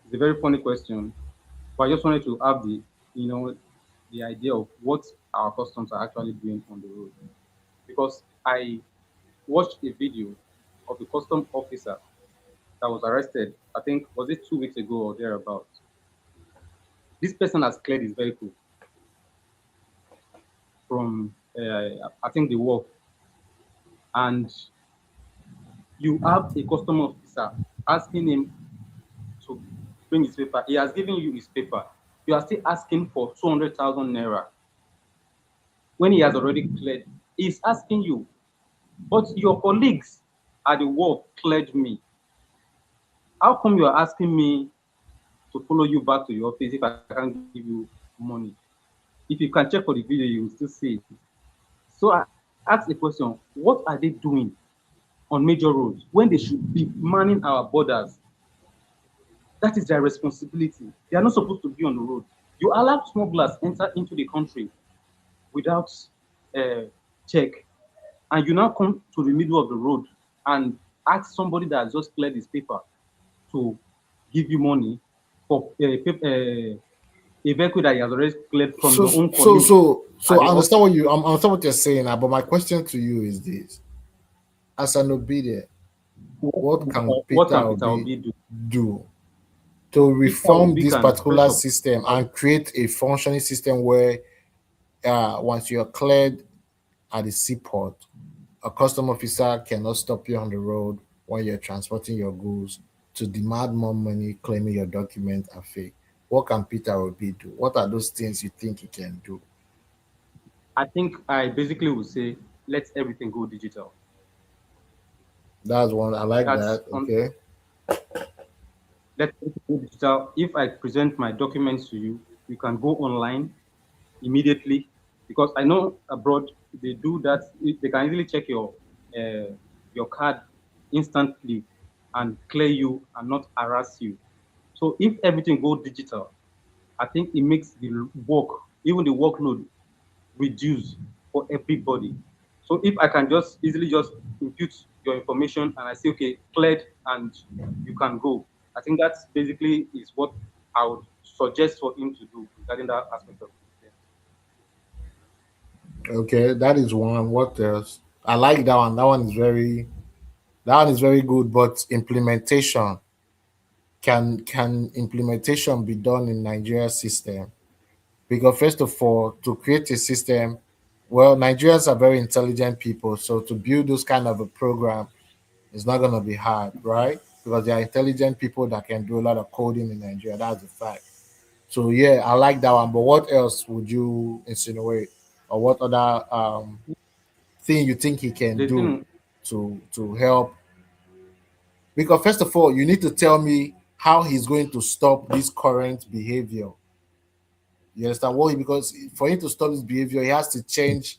It's a very funny question, but I just wanted to have the the idea of what our customs are actually doing on the road. Because I watched a video of a custom officer that was arrested, I think, was it 2 weeks ago or thereabouts? This person has cleared his vehicle from, I think, the wharf. And you have a custom officer asking him to bring his paper. He has given you his paper. You are still asking for 200,000 naira when he has already cleared. He's asking you, but your colleagues at the wharf cleared me. How come you are asking me to follow you back to your office if I can't give you money? If you can check for the video, you will still see it. So I asked the question, what are they doing on major roads when they should be manning our borders? That is their responsibility. They are not supposed to be on the road. You allow smugglers enter into the country without check, and you now come to the middle of the road and ask somebody that has just cleared his paper to give you money for a vehicle that he has already cleared from So your own so colleague. so at so the I office. understand I understand what you're saying now, but my question to you is this: as an obedient, what can What Peter can Peter Obi Obi do? do to Peter reform Obi this can first particular of system all, and create a functioning system where once you're cleared at the seaport, a custom officer cannot stop you on the road when you're transporting your goods to demand more money claiming your documents are fake. What can Peter Obi do? What are those things you think he can do? I think I basically would say let everything go digital. That's one. I like That's that. on Okay. let everything go digital. If I present my documents to you, you can go online immediately because I know abroad they do that. They can easily check your card instantly and clear you and not harass you. So if everything go digital, I think it makes the work, even the workload, reduce for everybody. So if I can just easily just impute your information and I say, okay, cleared and you can go. I think that's basically is what I would suggest for him to do regarding that aspect of it. Okay. That is one. What else? I like that one. That one is very good. But implementation, can implementation be done in Nigeria system? Because first of all, to create a system, well, Nigerians are very intelligent people, so to build those kind of a program is not going to be hard, right? Because they are intelligent people that can do a lot of coding in Nigeria. That's a fact. So yeah, I like that one. But what else would you insinuate, or what other thing you think he can The do thing, to help? Because first of all, you need to tell me how he's going to stop this current behavior. You understand what? Because for him to stop this behavior, he has to change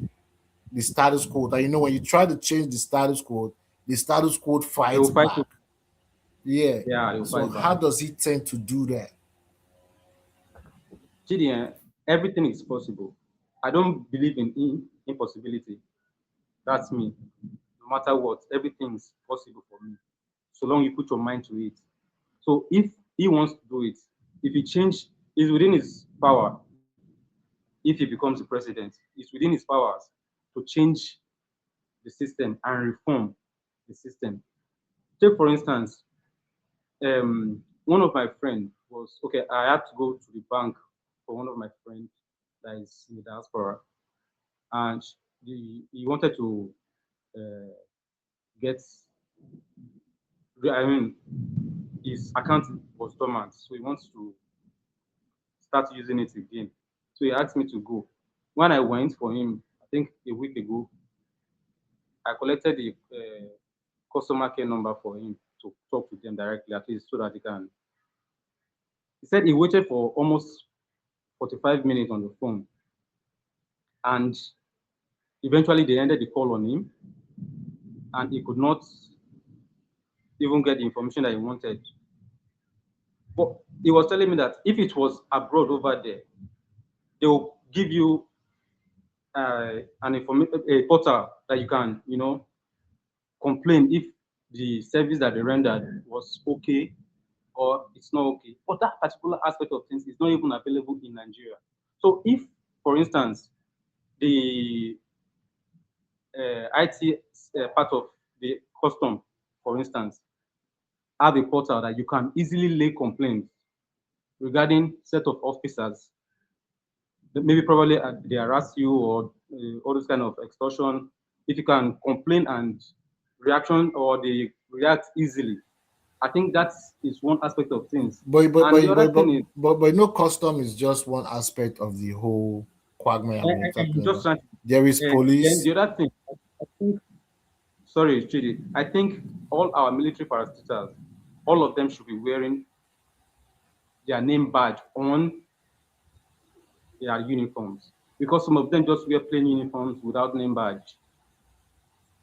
the status quo. And when you try to change the status quo they fights will fight you. back. Yeah. Yeah, they will So fight back. how does he tend to do that? GDN, everything is possible. I don't believe in impossibility. That's me. No matter what, everything is possible for me. So long you put your mind to it. So if he wants to do it, if he change, is within his power. If he becomes the president, it's within his powers to change the system and reform the system. Take for instance, one of my friends was okay. I had to go to the bank for one of my friends that is in the diaspora, and he wanted to uh, get. I mean, his account was dormant, so he wants to start using it again. So he asked me to go. When I went for him, I think a week ago, I collected the customer care number for him to talk to them directly, at least so that he can. He said he waited for almost 45 minutes on the phone, and eventually they ended the call on him, and he could not even get the information that he wanted. But he was telling me that if it was abroad over there, they will give you a portal that you can, complain if the service that they rendered was okay or it's not okay. But that particular aspect of things is not even available in Nigeria. So if for instance, the IT part of the custom, for instance, have a portal that you can easily lay complaints regarding set of officers. Maybe probably they harass you or all this kind of extortion. If you can complain and reaction or they react easily, I think that is one aspect of things. And the other thing is, but no, custom is just one aspect of the whole quagmire we're talking just about. trying to, There is then police. the other thing, I think, sorry, Chidi, I think all our military parastatals, all of them should be wearing their name badge on their uniforms, because some of them just wear plain uniforms without name badge.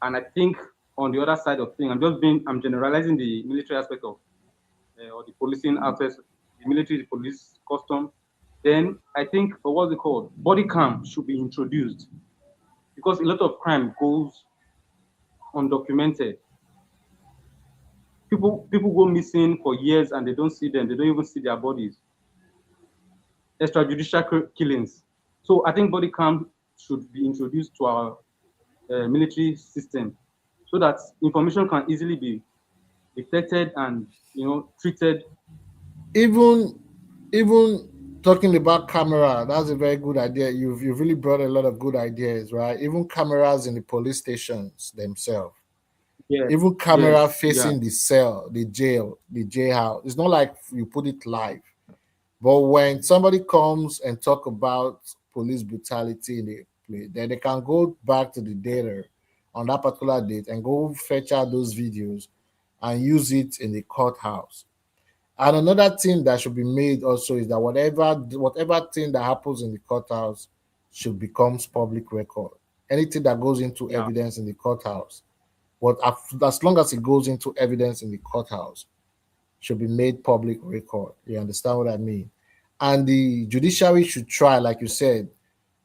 And I think on the other side of things, I'm generalizing the military aspect of or the policing aspect, the military, the police, custom. Then I think what's it called? Body cam should be introduced, because a lot of crime goes undocumented. People go missing for years and they don't see them. They don't even see their bodies. Extrajudicial killings. So I think body cam should be introduced to our military system, so that information can easily be detected and treated. Even talking about camera, that's a very good idea. You've really brought a lot of good ideas, right? Even cameras in the police stations themselves. Yeah. Even camera Yes. facing Yeah. the cell, the jail, the jailhouse. It's not like you put it live. But when somebody comes and talk about police brutality in the place, then they can go back to the data on that particular date and go fetch out those videos and use it in the courthouse. And another thing that should be made also is that whatever thing that happens in the courthouse should becomes public record. Anything that goes into Yeah. evidence in the courthouse, as long as it goes into evidence in the courthouse, should be made public record. You understand what I mean? And the judiciary should try, like you said,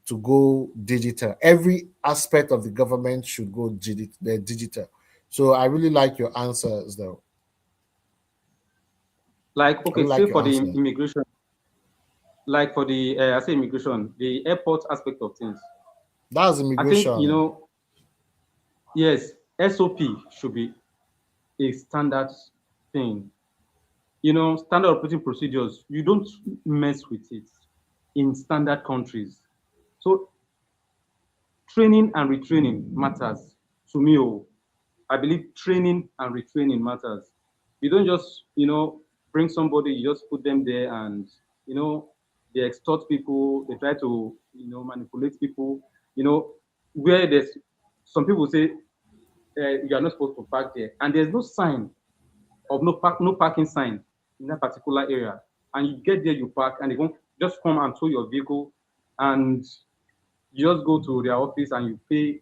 to go digital. Every aspect of the government should go digital. So I really like your answers, though. Like, I okay, really like say your for the answer. immigration, like for the I say immigration, the airport aspect of things. That's I think immigration. yes, SOP should be a standard thing. Standard operating procedures, you don't mess with it in standard countries. So training and retraining matters to me. I believe training and retraining matters. You don't just, bring somebody, you just put them there and, they extort people, they try to, manipulate people, where there's some people say you are not supposed to park there. And there's no sign of no parking sign in that particular area. And you get there, you park, and they won't just come and tow your vehicle, and you just go to their office and you pay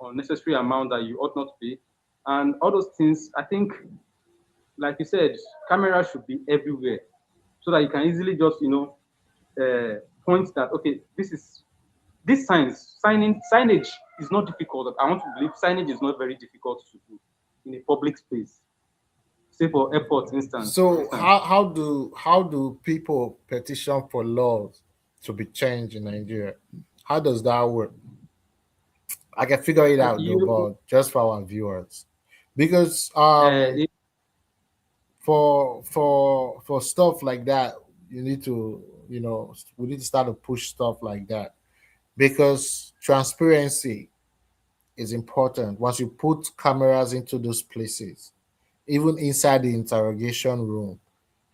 unnecessary amount that you ought not to pay. And all those things, I think, like you said, cameras should be everywhere, so that you can easily just, point that, okay, this signage is not difficult. I want to believe signage is not very difficult to do in a public space. Say for airport instance. So how do people petition for laws to be changed in Nigeria? How does that work? I can figure it out though, You, but just for our viewers, because it, for stuff like that, you need to we need to start to push stuff like that, because transparency is important. Once you put cameras into those places, even inside the interrogation room,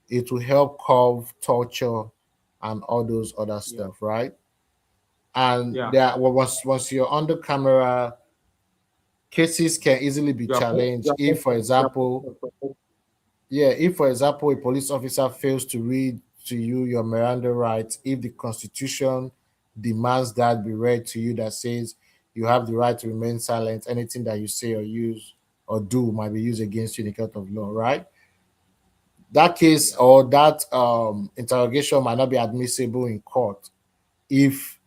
it will help curb torture and all those other yeah, stuff, right? And yeah, once you're under camera, cases can easily be you are, challenged if, for you are, example, yeah, if, for example, a police officer fails to read to you your Miranda rights, if the Constitution demands that be read to you, that says you have the right to remain silent, anything that you say or use or do might be used against you in the court of law, right? That case yeah, or that interrogation might not be admissible in court if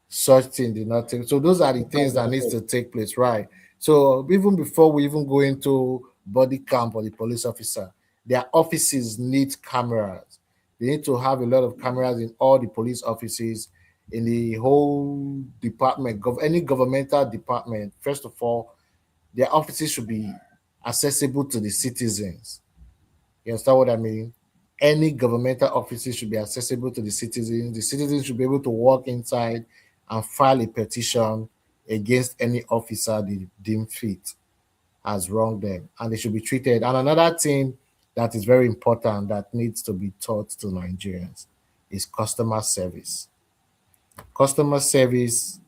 such thing did not take. So those are the things that needs to take place, right? So even before we even go into body camp or the police officer, their offices need cameras. They need to have a lot of cameras in all the police offices, in the whole department, any governmental department, first of all, their offices should be accessible to the citizens. You understand what I mean? Any governmental offices should be accessible to the citizens. The citizens should be able to walk inside and file a petition against any officer they deem fit has wronged them, and they should be treated. And another thing that is very important that needs to be taught to Nigerians is customer service. Customer service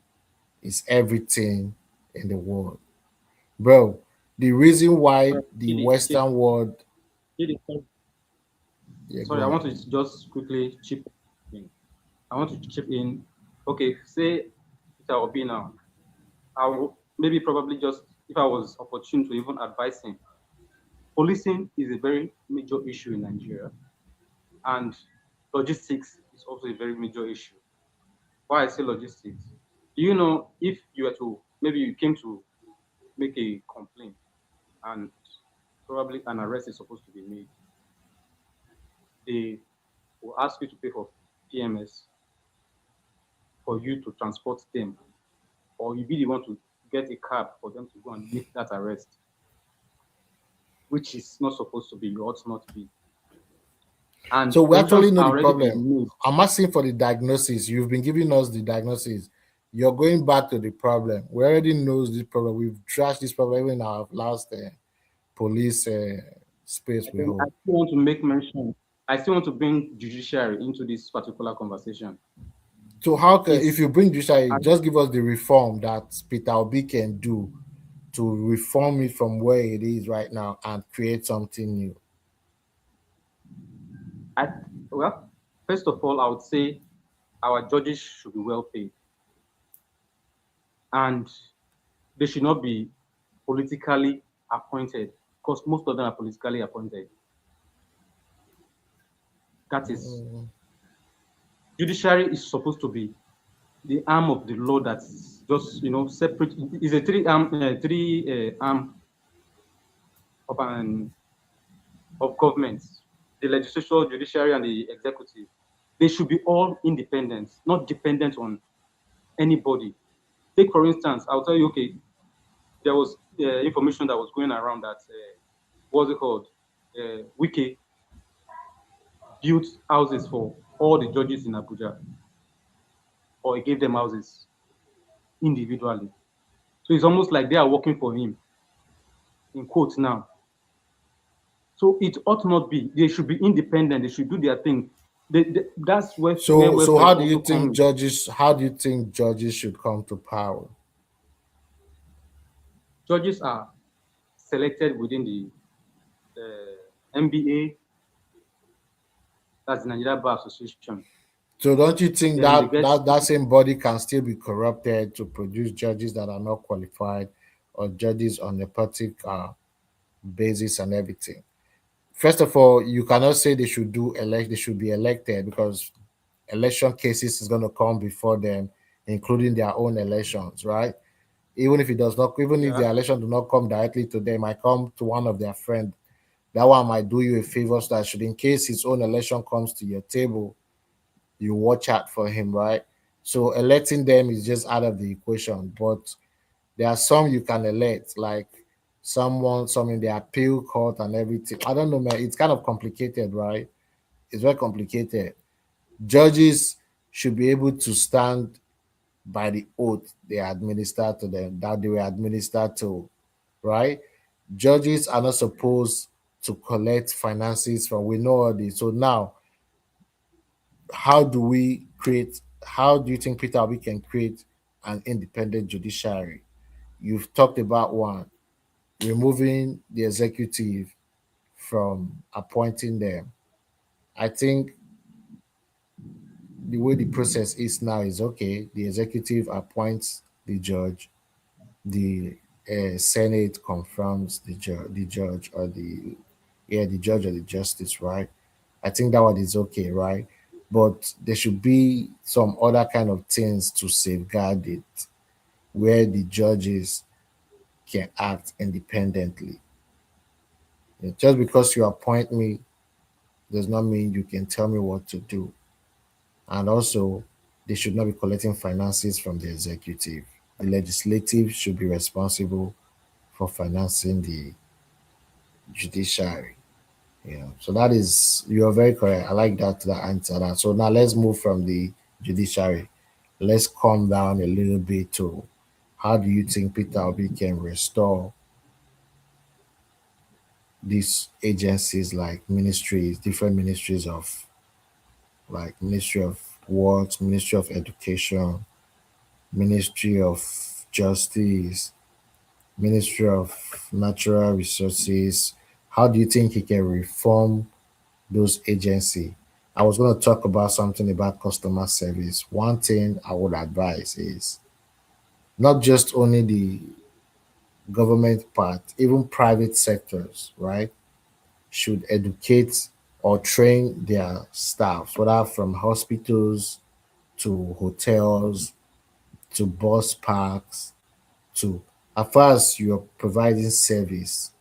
is everything in the world. Bro, the reason why the Chidi, Western world, Chidi, yeah, sorry, go I want ahead. to just quickly chip in. I want to chip in. Okay, say Peter Obi now. I will maybe probably just, if I was opportune to even advise him, policing is a very major issue in Nigeria, and logistics is also a very major issue. Why I say logistics? Do you know, if you were to, maybe you came to make a complaint and probably an arrest is supposed to be made, they will ask you to pay for PMS for you to transport them, or you be the one to get a cab for them to go and make that arrest, which is not supposed to be, you ought not be. And So we actually provisions know are the already problem. being made. I'm asking for the diagnosis. You've been giving us the diagnosis. You're going back to the problem. We already knows this problem. We've trashed this problem even in our last police space we And I hold. still want to make mention, I still want to bring judiciary into this particular conversation. So how can, if It's, you bring judiciary, I, just give us the reform that Peter Obi can do to reform it from where it is right now and create something new. I, well, first of all, I would say our judges should be well paid, and they should not be politically appointed, because most of them are politically appointed. That is, judiciary is supposed to be the arm of the law that's just, separate. It's a three arm of an of government: the legislature, judiciary, and the executive. They should be all independent, not dependent on anybody. Take, for instance, I'll tell you, okay, there was information that was going around that, what's it called? Wiki built houses for all the judges in Abuja, or he gave them houses individually. So it's almost like they are working for him, in quotes now. So it ought not be. They should be independent. They should do their thing. That's where So welfare how is do you also think coming. judges? How do you think judges should come to power? Judges are selected within the MBA, that's the Nigeria Bar Association. So don't you think Then they that get, that same body can still be corrupted to produce judges that are not qualified or judges on nepotic basis and everything? First of all, you cannot say they should do elect. They should be elected because election cases is going to come before them, including their own elections, right? Even if it does not, even if yeah, the election do not come directly to them, might come to one of their friends. That one might do you a favor, so that should, in case his own election comes to your table, you watch out for him, right? So electing them is just out of the equation. But there are some you can elect, like some in the appeal court and everything. I don't know, man. It's kind of complicated, right? It's very complicated. Judges should be able to stand by the oath they administer to them, that they were administered to, right? Judges are not supposed to collect finances from, we know all this. So now, how do you think Peter Obi can create an independent judiciary? You've talked about one, removing the executive from appointing them. I think the way the process is now is okay. The executive appoints the judge, the Senate confirms the judge or the judge or the justice, right? I think that one is okay, right? But there should be some other kind of things to safeguard it, where the judges can act independently. Just because you appoint me does not mean you can tell me what to do. And also, they should not be collecting finances from the executive. The legislative should be responsible for financing the judiciary. So that is, you are very correct. I like that answer. That. So now let's move from the judiciary. Let's calm down a little bit to how do you think Peter Obi can restore these agencies like ministries, different ministries of like Ministry of Works, Ministry of Education, Ministry of Justice, Ministry of Natural Resources. How do you think he can reform those agencies? I was going to talk about something about customer service. One thing I would advise is not just only the government part, even private sectors, right, should educate or train their staff, whether from hospitals to hotels to bus parks to, as far as you're providing service,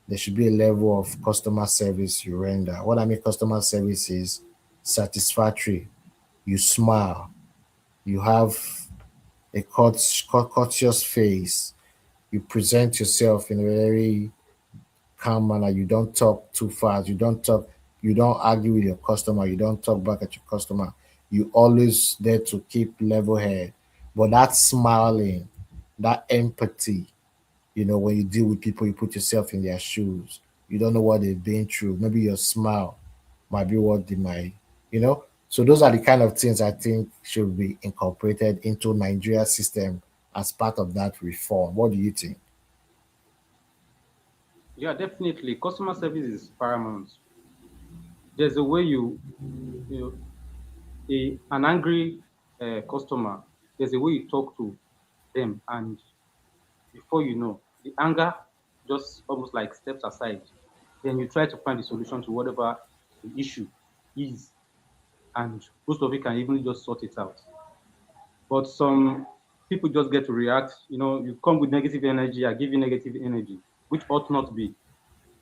there should be a level of customer service you render. What I mean customer service is satisfactory. You smile, you have a courteous face, you present yourself in a very calm manner, you don't talk too fast, you don't argue with your customer, you don't talk back at your customer. You always there to keep level head. But that smiling, that empathy, when you deal with people, you put yourself in their shoes. You don't know what they've been through. Maybe your smile might be what they might, you know. So those are the kind of things I think should be incorporated into Nigeria system as part of that reform. What do you think? Yeah, definitely. Customer service is paramount. There's a way you an angry customer. There's a way you talk to them, and before you know, the anger just almost like steps aside. Then you try to find the solution to whatever the issue is, and most of it can even just sort it out. But some people just get to react. You come with negative energy, I give you negative energy, which ought not be.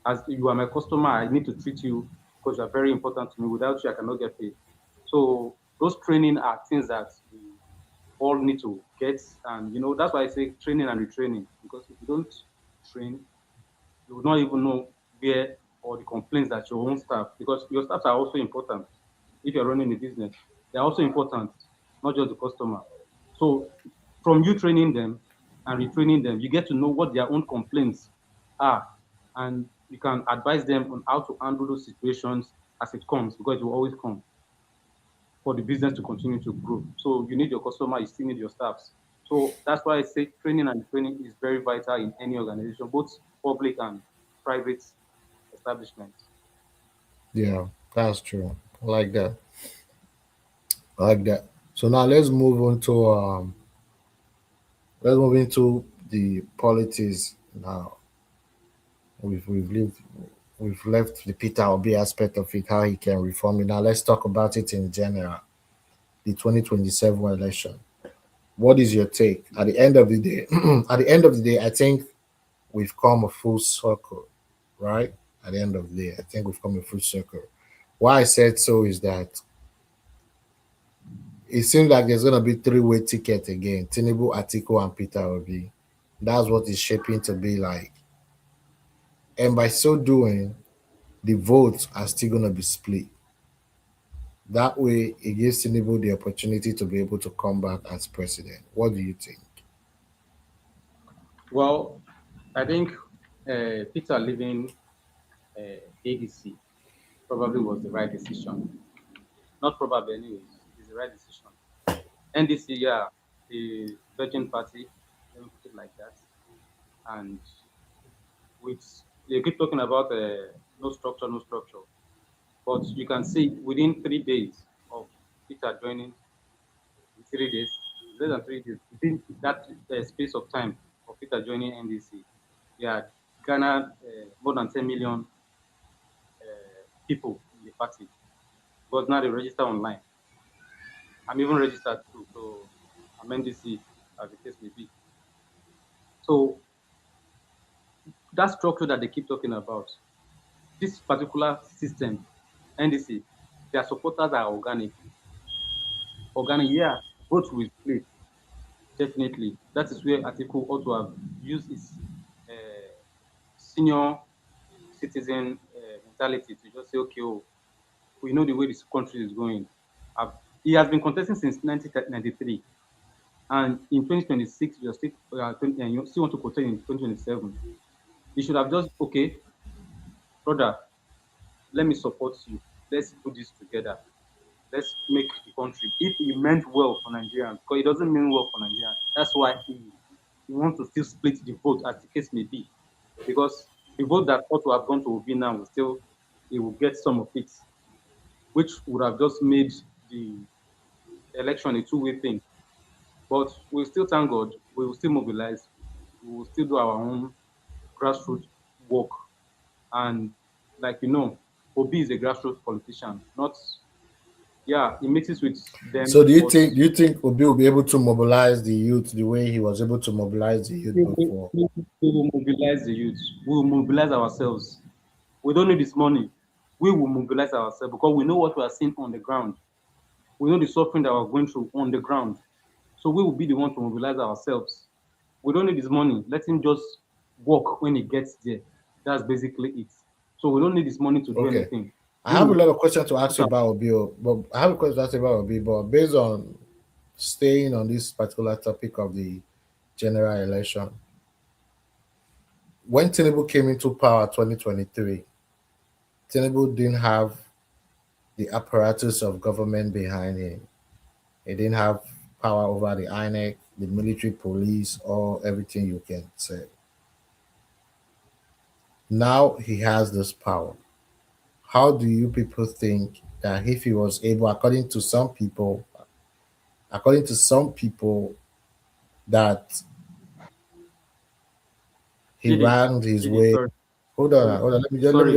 As you are my customer, I need to treat you because you are very important to me. Without you, I cannot get paid. So those training are things that we all need to get. And that's why I say training and retraining. Because if you don't train, you will not even know where or the complaints that your own staff, because your staffs are also important. If you're running a business, they're also important, not just the customer. So from you training them and retraining them, you get to know what their own complaints are, and you can advise them on how to handle those situations as it comes, because it will always come for the business to continue to grow. So you need your customer, you still need your staffs. So that's why I say training and training is very vital in any organization, both public and private establishments. Yeah, that's true. I like that. I like that. So now let's move into the politics now. We've left the Peter Obi aspect of it, how he can reform it. Now let's talk about it in general. The 2027 election. What is your take? At the end of the day, at the end of the day, I think we've come a full circle, right? At the end of the day, I think we've come a full circle. Why I said so is that it seems like there's gonna be three-way ticket again. Tinubu, Atiku, and Peter Obi. That's what it's shaping to be like. And by so doing, the votes are still gonna be split. That way, it gives Tinubu the opportunity to be able to come back as president. What do you think? Well, I think Peter leaving ADC probably was the right decision. Not probably, anyways, it's the right decision. NDC, yeah, the Virgin Party, let me put it like that. And with they keep talking about no structure, no structure. But you can see within 3 days of Peter joining, in 3 days, less than 3 days, within that space of time of Peter joining NDC, yeah, Ghana more than 10 million people in the party. Because now they register online. I'm even registered too, so I'm NDC as the case may be. So that structure that they keep talking about, this particular system, NDC, their supporters are organic. Organic, yeah. votes will split. Definitely, that is where Atiku ought to have used his uh, senior citizen mentality to just say, okay, oh, we know the way this country is going. Uh, he has been contesting since 1993, and in 2026, you're still, and you still want to contest in 2027. You should have just, okay, brother, let me support you. Let's do this together. Let's make the country. If he meant well for Nigerians, because he doesn't mean well for Nigerians, that's why he wants to still split the vote, as the case may be. Because the vote that ought to have gone to Obi now will still, he will get some of it, which would have just made the election a two-way thing. But we'll still thank God. We will still mobilize. We will still do our own grassroots work. And like Obi is a grassroots politician. Not yeah, he mixes with them, So but do you think Obi will be able to mobilize the youth the way he was able to mobilize the youth before? we will mobilize the youth. We will mobilize ourselves. We don't need this money. We will mobilize ourselves because we know what we are seeing on the ground. We know the suffering that we're going through on the ground. So we will be the one to mobilize ourselves. We don't need his money. Let him just work when he gets there. That's basically it. So we don't need his money to do Okay. anything. I We have a will lot of questions to ask put you our- about Obi, but I have a question to ask you about Obi, but based on staying on this particular topic of the general election, when Tinubu came into power 2023, Tinubu didn't have the apparatus of government behind him. He didn't have power over the INEC, the military police, or everything you can say. Now he has this power. How do you people think that if he was able, according to some people, that he Chidi, ran his Chidi, way? sorry, sorry, Hold on. sorry.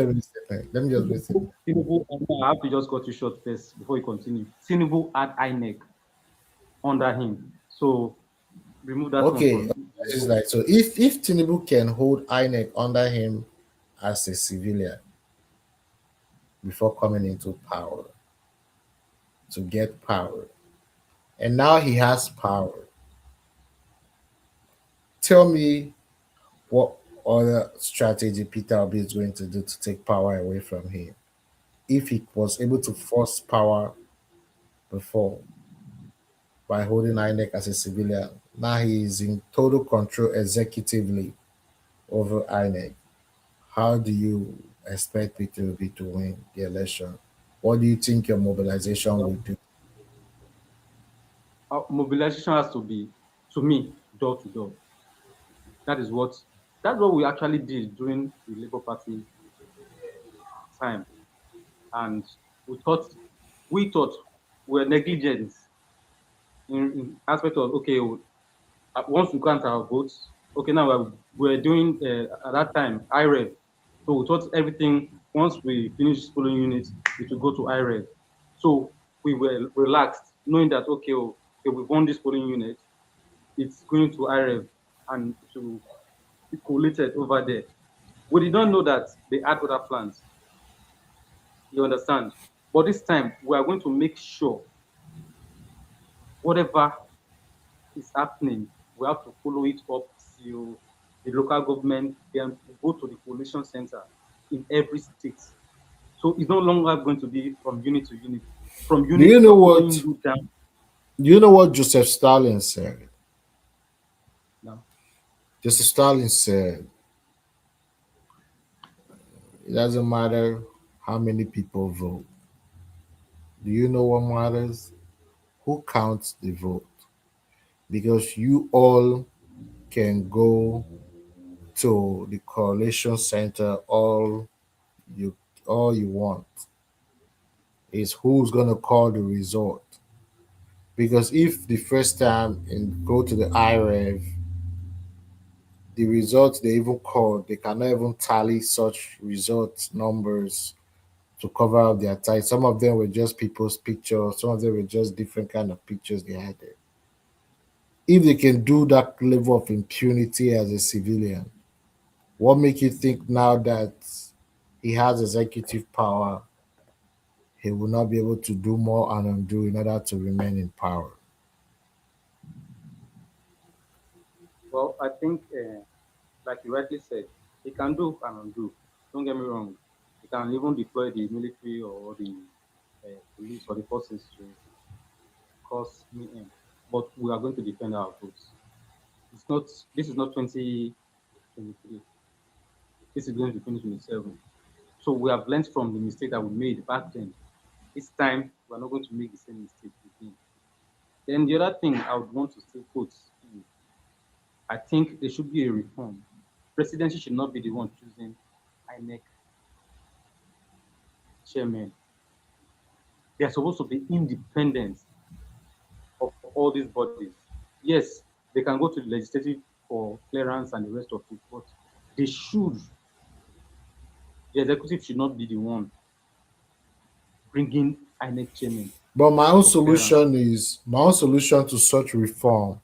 Let me just listen. Tinubu, I have to just cut you short first before you continue. Tinubu had INEC under him. So remove that one Okay, from this is like so. If Tinubu can hold INEC under him as a civilian before coming into power to get power, and now he has power, tell me what other strategy Peter Obi is going to do to take power away from him. If he was able to force power before by holding INEC as a civilian, now he is in total control executively over INEC. How do you expect Peter Obi to win the election? What do you think your mobilization will do? mobilization has to be, to me, door to door. That is what that's what we actually did during the Labour Party time, and we thought we were negligent in aspect of okay, once we count our votes, okay, now we're doing at that time IREV. So we thought everything once we finish polling units, it will go to IREV. So we were relaxed, knowing that okay, we've won this polling unit, it's going to IREV and to be collated over there. We did not know that they had other plans. You understand? But this time we are going to make sure whatever is happening, we have to follow it up till the local government, then go to the coalition center in every state. So it's no longer going to be from unit to unit. From Do unit, you we know are what? following you down Do you know what Joseph Stalin said? now. Joseph Stalin said, "It doesn't matter how many people vote. Do you know what matters? Who counts the vote? Because you all can go to the coalition center you all you want. Is who's gonna call the result. Because if the first time and go to the IREV, the results they even called, they cannot even tally such results numbers to cover up their tie. Some of them were just people's pictures, some of them were just different kind of pictures they had there. If they can do that level of impunity as a civilian, what make you think now that he has executive power, he will not be able to do more and undo in order to remain in power? I think, like you rightly said, he can do and undo. Don't get me wrong. He can even deploy the military or the police or the forces to cause me in. But we are going to defend our votes. It's not. This is not 2023. This is going to be 2027. So we have learned from the mistake that we made back then. This time we are not going to make the same mistake again. Then the other thing I would want to still put in, I think there should be a reform. Presidency should not be the one choosing INEC chairman. They are supposed to be independent of all these bodies. Yes, they can go to the legislative for clearance and the rest of it, but they should, the executive should not be the one bringing INEC chairman But for clearance. my own solution to such reform,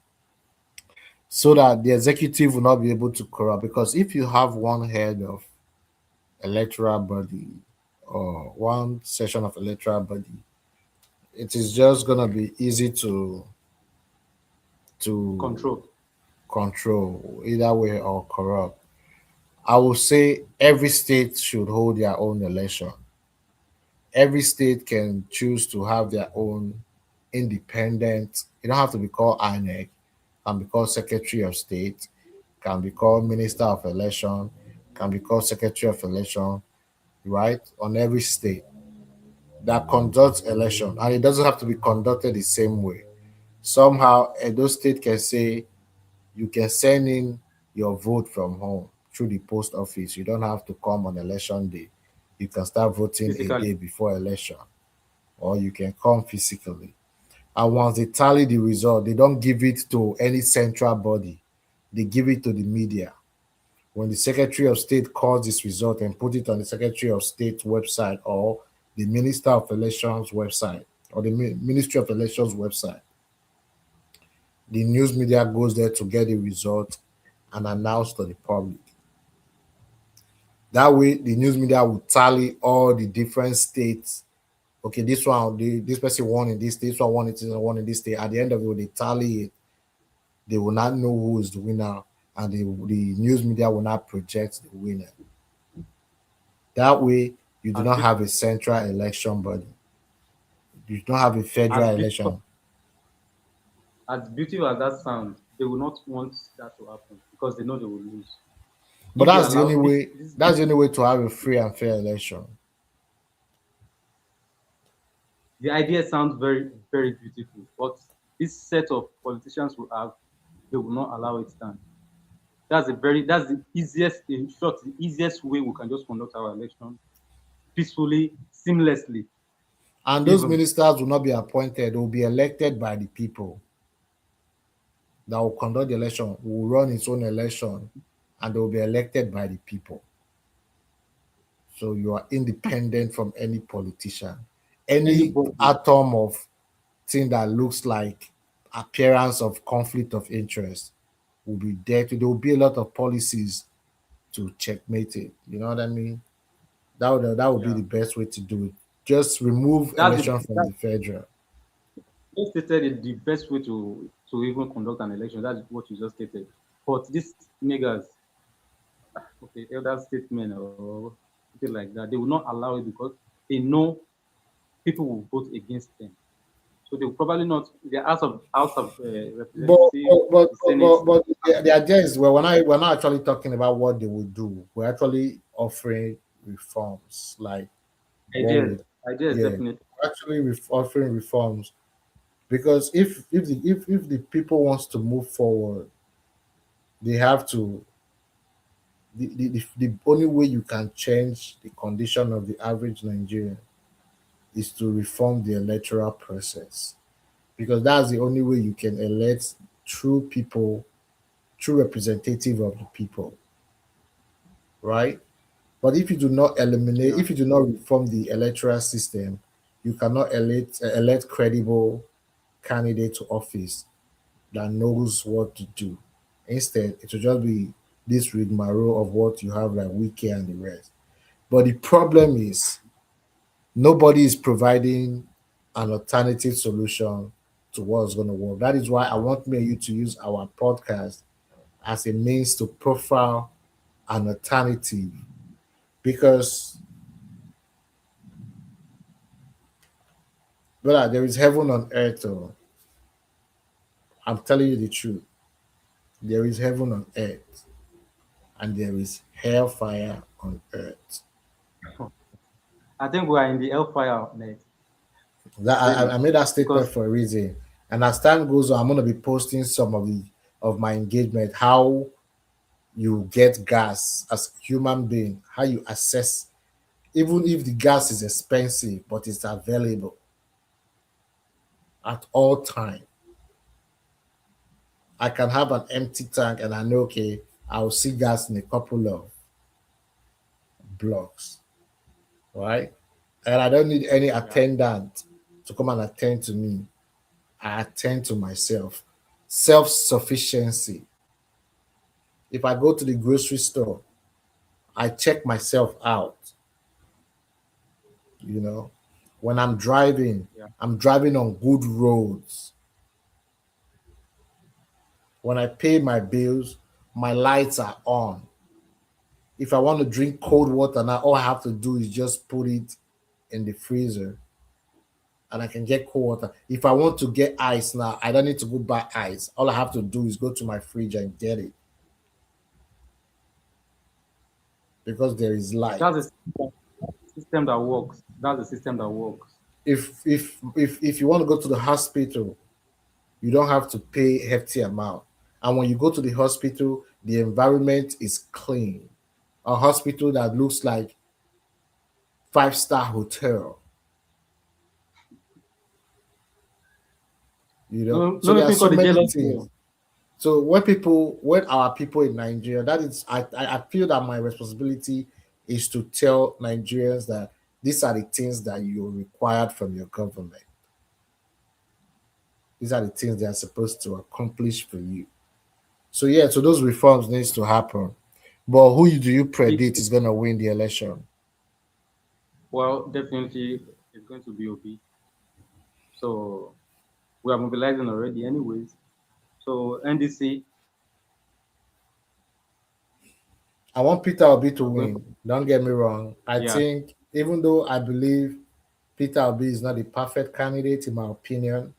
so that the executive will not be able to corrupt. Because if you have one head of electoral body or one session of electoral body, it is just gonna be easy to Control. control either way or corrupt. I will say every state should hold their own election. Every state can choose to have their own independent. You don't have to be called INEC, can be called Secretary of State, can be called Minister of Election, can be called Secretary of Election, right? On every state that conducts election, and it doesn't have to be conducted the same way. Somehow, Edo State can say you can send in your vote from home through the post office. You don't have to come on election day. You can start voting a Physically. day before election, or you can come physically. And once they tally the result, they don't give it to any central body. They give it to the media. When the Secretary of State calls this result and put it on the Secretary of State website or the Minister of Elections website or the Ministry of Elections website, the news media goes there to get the result and announce to the public. That way, the news media will tally all the different states. Okay, this person won in this state, this one won in this state. At the end of it, they tally it. They will not know who is the winner, and the news media will not project the winner. That way, you do As, not have a central election body. You don't have a as federal beautiful election. as beautiful as that sounds, they will not want that to happen because they know they will lose. But If they that's the allow only this, way. this That's the only way to have a free and fair election. the idea sounds very, very beautiful, but this set of politicians will have, they will not allow it stand. That's the easiest, in short, the easiest way we can just conduct our election peacefully, seamlessly, And those even. ministers will not be appointed; they will be elected by the people that will conduct the election. Will run its own election, and they will be elected by the people. So you are independent from any politician. Any Anybody. atom of thing that looks like appearance of conflict of interest will be there. There will be a lot of policies to checkmate it. You know what I mean? That would be Yeah. the best way to do it. Just remove That's the election from that the federal. you stated it, the best way to even conduct an election. That's what you just stated. But these niggas, okay, elder statesmen or something like that, they will not allow it because they know people will vote against them. So they will probably not. The House of But Representative, but the Senate. but, but the idea is, well, we're not actually talking about what they will do. We're actually offering reforms, like what Ideas, would ideas yeah, definitely. actually offering reforms. Because if the people wants to move forward, they have to. The only way you can change the condition of the average Nigerian is to reform the electoral process, because that's the only way you can elect true people, true representative of the people, right? But if you do not eliminate, Yeah. if you do not reform the electoral system, you cannot elect credible candidate to office that knows what to do. Instead, it will just be this rigmarole of what you have, like Wiki and the rest. But the problem is nobody is providing an alternative solution to what's going to work. That is why I want me and you to use our podcast as a means to profile an alternative, because brother, there is heaven on earth. Oh, I'm telling you the truth. There is heaven on earth, and there is hellfire on earth. I think we are in the hellfire net. That Really, I made that statement because for a reason. And as time goes on, I'm gonna be posting some of my engagement, how you get gas as a human being, how you assess, even if the gas is expensive, but it's available at all time. I can have an empty tank and I know, okay, I'll see gas in a couple of blocks, right? And I don't need any yeah, attendant to come and attend to me. I attend to myself. Self sufficiency. If I go to the grocery store, I check myself out. You know, when yeah, I'm driving on good roads. When I pay my bills, my lights are on. If I want to drink cold water now, all I have to do is just put it in the freezer and I can get cold water. If I want to get ice now, I don't need to go buy ice. All I have to do is go to my fridge and get it because there is light. that's a system that works. That's a system that works. If you want to go to the hospital, you don't have to pay hefty amount. And when you go to the hospital, the environment is clean. A hospital that looks like five-star hotel. You know, No, so no there are people so call the many jealous things. girl. So when our people in Nigeria, that is, I feel that my responsibility is to tell Nigerians that these are the things that you're required from your government. These are the things they are supposed to accomplish for you. So yeah, so those reforms needs to happen. But who do you If, predict is going to win the election? well, definitely it's going to be OB. So we are mobilizing already, anyways. So NDC, I want Peter Obi to we're going. win. Don't get me wrong. I Yeah, think even though I believe Peter Obi is not the perfect candidate in my opinion,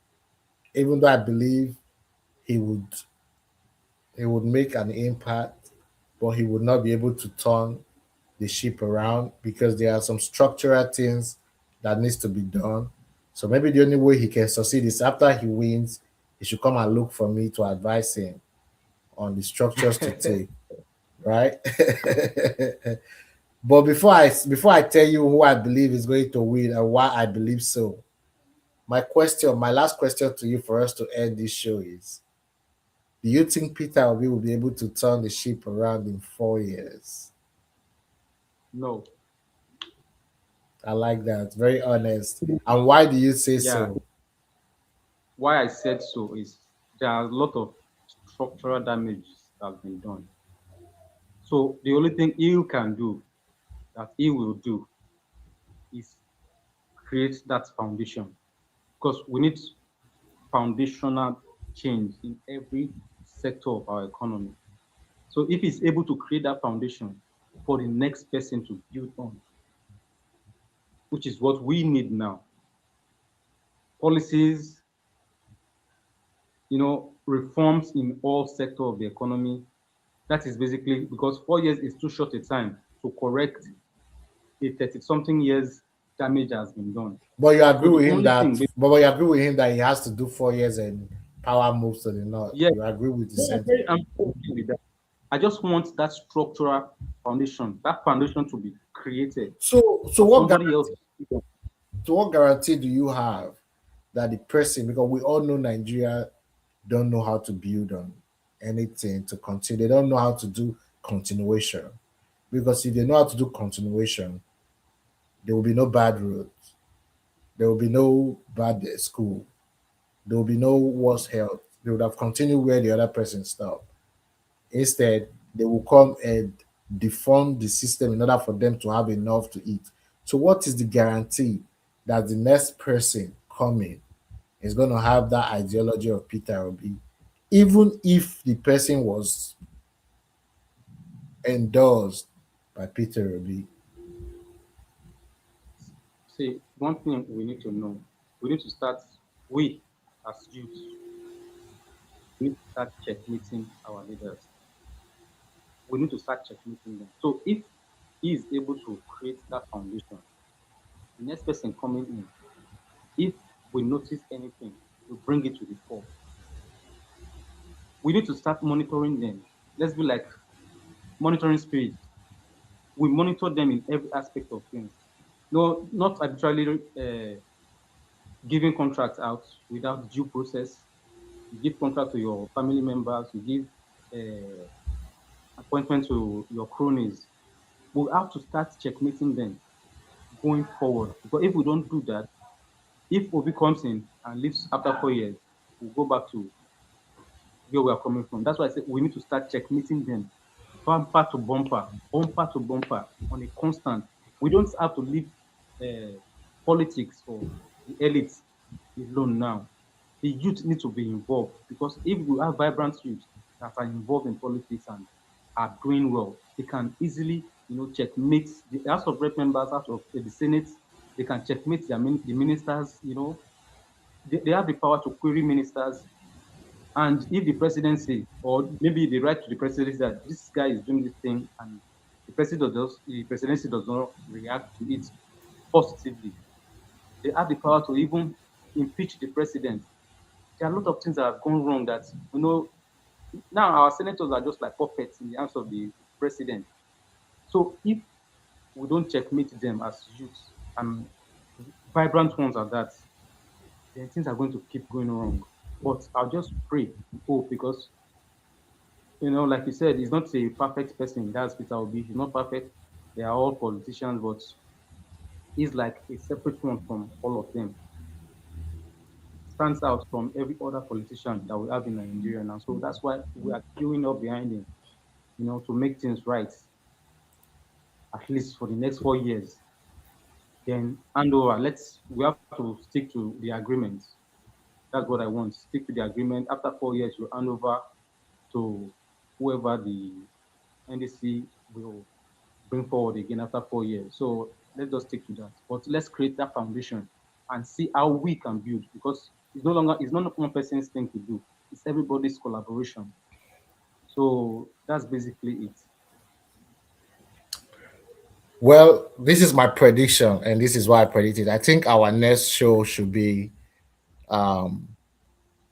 even though I believe he would he would make an impact, but he would not be able to turn the ship around because there are some structural things that needs to be done. So maybe the only way he can succeed is after he wins, he should come and look for me to advise him on the structures to take, right? But before I tell you who I believe is going to win and why I believe so, my last question to you for us to end this show is: do you think Peter Obi will be able to turn the ship around in 4 years? no, I like that. Very honest. And why do you say yeah. so? Why I said so is there are a lot of structural damage that has been done. So the only thing he can do, that he will do, is create that foundation. Because we need foundational change in every sector of our economy. So if he's able to create that foundation for the next person to build on, which is what we need now, policies, reforms in all sectors of the economy. That is basically because 4 years is too short a time to correct a 30-something years damage has been done. But you agree So the with him only that thing, but you agree with him that he has to do 4 years and power moves to the north. yes, You agree with the sentiment. I'm okay with that. I just want that structural foundation, that foundation to be created So for somebody else. what guarantee do you have that the person, because we all know Nigeria don't know how to build on anything to continue. They don't know how to do continuation. Because if they know how to do continuation, there will be no bad roads. There will be no bad school. There will be no worse health. They would have continued where the other person stopped. Instead, they will come and defund the system in order for them to have enough to eat. So, what is the guarantee that the next person coming is going to have that ideology of Peter Obi, even if the person was endorsed by Peter Obi? See, one thing we need to know, we need to start, we as youth, we need to start checkmating our leaders. We need to start checkmating them. So if he is able to create that foundation, the next person coming in, if we notice anything, we bring it to the fore. We need to start monitoring them. Let's be like monitoring spirits. We monitor them in every aspect of things. No, not arbitrarily giving contracts out without due process. You give contract to your family members. You give appointment to your cronies. We have to start checkmating them going forward. Because if we don't do that, if Obi comes in and leaves after 4 years, we'll go back to where we are coming from. That's why I said we need to start checkmating them, bumper to bumper on a constant. We don't have to leave politics or the elites alone now. The youth need to be involved, because if we have vibrant youth that are involved in politics and are doing well, they can easily, checkmate the House of Rep members, House of the Senate. They can checkmate the ministers. They have the power to query ministers. And if the presidency, or maybe the right to the presidency, that this guy is doing this thing, and the presidency does not react to it positively, they have the power to even impeach the president. There are a lot of things that have gone wrong that, now our senators are just like puppets in the hands of the president. So if we don't checkmate them as youths, and vibrant ones at that, then things are going to keep going wrong. But I'll just pray, hope, because, like you said, he's not a perfect person. That's Peter Obi. He's not perfect. They are all politicians, but he's like a separate one from all of them. Stands out from every other politician that we have in Nigeria now. So that's why we are queuing up behind him, to make things right, at least for the next 4 years. Then hand over. We have to stick to the agreement. That's what I want. Stick to the agreement. After 4 years, you hand over to whoever the NDC will bring forward again after 4 years. So let's just stick to that. But let's create that foundation and see how we can build, because it's not one person's thing to do. It's everybody's collaboration. So that's basically it. Well, this is my prediction, and this is why I predicted. I think our next show should be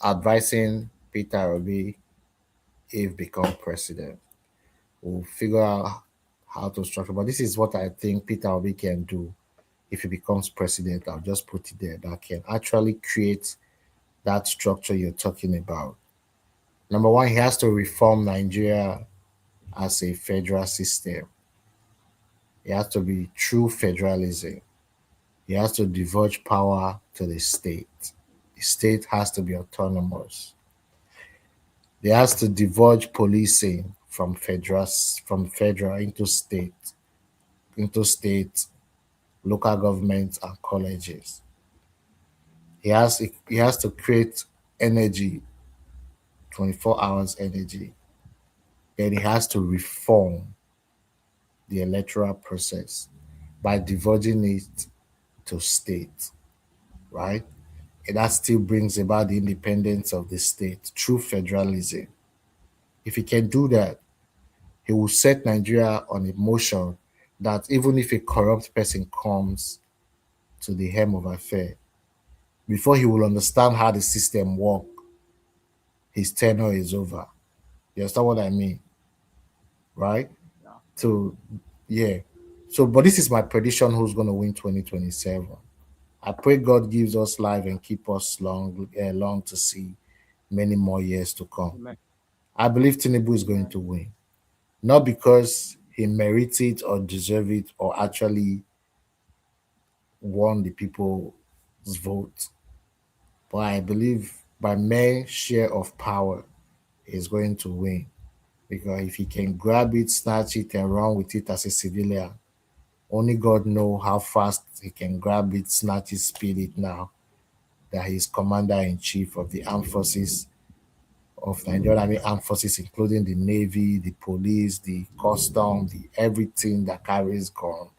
advising Peter Obi if become president. We'll figure out how to structure. But this is what I think Peter Obi can do if he becomes president. I'll just put it there. That can actually create that structure you're talking about. Number one, he has to reform Nigeria as a federal system. It has to be true federalism. He has to divulge power to the state. The state has to be autonomous. He has to divulge policing from federal into state, local governments and colleges. He has to create energy, 24 hours energy. Then he has to reform the electoral process by divulging it to state, right? And that still brings about the independence of the state through federalism. If he can do that, he will set Nigeria on a motion that even if a corrupt person comes to the helm of affair, before he will understand how the system works, his tenure is over. You understand what I mean? Right? Yeah. So, yeah. So, but this is my prediction who's going to win 2027. I pray God gives us life and keep us long to see many more years to come. Amen. I believe Tinubu is going to win. Not because he merits it or deserves it or actually won the people's vote, but I believe by mere share of power, he's going to win. Because if he can grab it, snatch it, and run with it as a civilian, only God knows how fast he can grab it, snatch it, speed it now that he's commander-in-chief of the armed forces of Nigerian Army Armed Forces, including the Navy, the police, the custom, the everything that carries gun,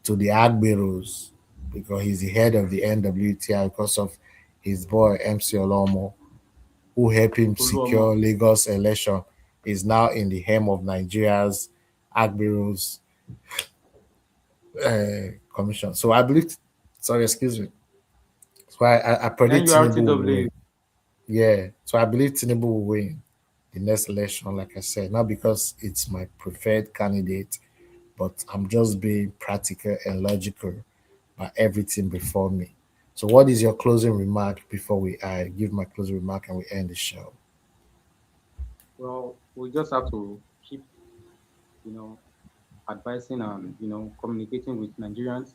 to the Agberos, because he's the head of the NWTI because of his boy MC Olomo, who helped him secure Oluomo. Lagos election, is now in the helm of Nigeria's Agberos commission. So I believe, sorry, excuse me. So I predict Tinubu will NURTW. win. Yeah. So I believe Tinubu will win the next election, like I said, not because it's my preferred candidate, but I'm just being practical and logical by everything before me. So what is your closing remark before I give my closing remark and we end the show? Well, we just have to keep, advising and communicating with Nigerians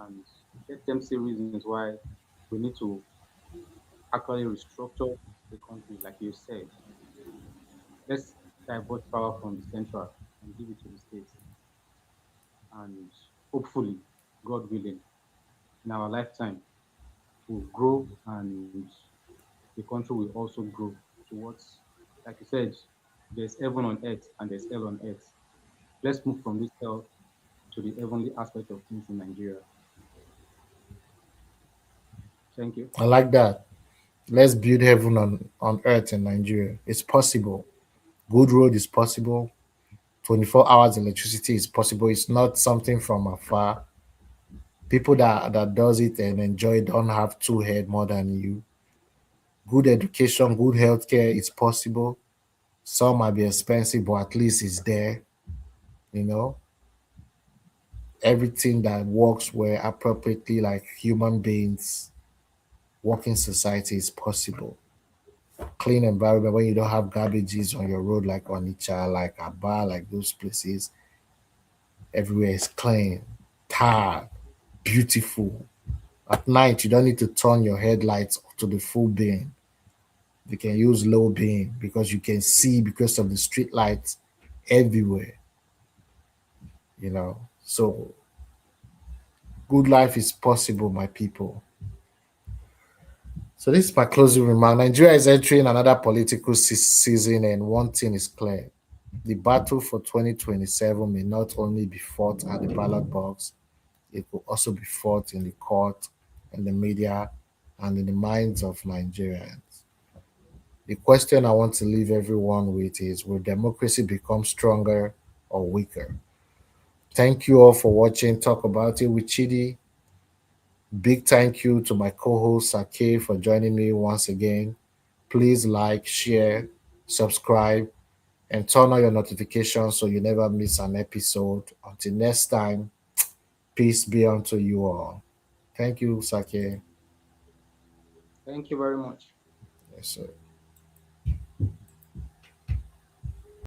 and let them see reasons why we need to actually restructure the country, like you said. Let's divert power from the central and give it to the states. And hopefully, God willing, in our lifetime, we'll grow and the country will also grow towards, like you said, there's heaven on earth and there's hell on earth. Let's move from this hell to the heavenly aspect of things in Nigeria. Thank you. I like that. Let's build heaven on earth in Nigeria. It's possible. Good road is possible. 24 hours electricity is possible. It's not something from afar. People that does it and enjoy it don't have two head more than you. Good education, good healthcare is possible. Some might be expensive, but at least it's there. You know, everything that works well appropriately, like human beings, working society is possible. Clean environment when you don't have garbages on your road, like Onitsha, like Aba, like those places. Everywhere is clean, tired, beautiful. At night, you don't need to turn your headlights to the full beam. You can use low beam because you can see because of the street lights everywhere. So good life is possible, my people. So this is my closing remark. Nigeria is entering another political season, and one thing is clear: the battle for 2027 may not only be fought at the ballot box, it will also be fought in the court, in the media, and in the minds of Nigerians. The question I want to leave everyone with is: will democracy become stronger or weaker? Thank you all for watching Talk About It with Chidi. Big thank you to my co-host Sake for joining me once again. Please like, share, subscribe, and turn on your notifications so you never miss an episode. Until next time, peace be unto you all. Thank you, Sake. Thank you very much. Yes, sir.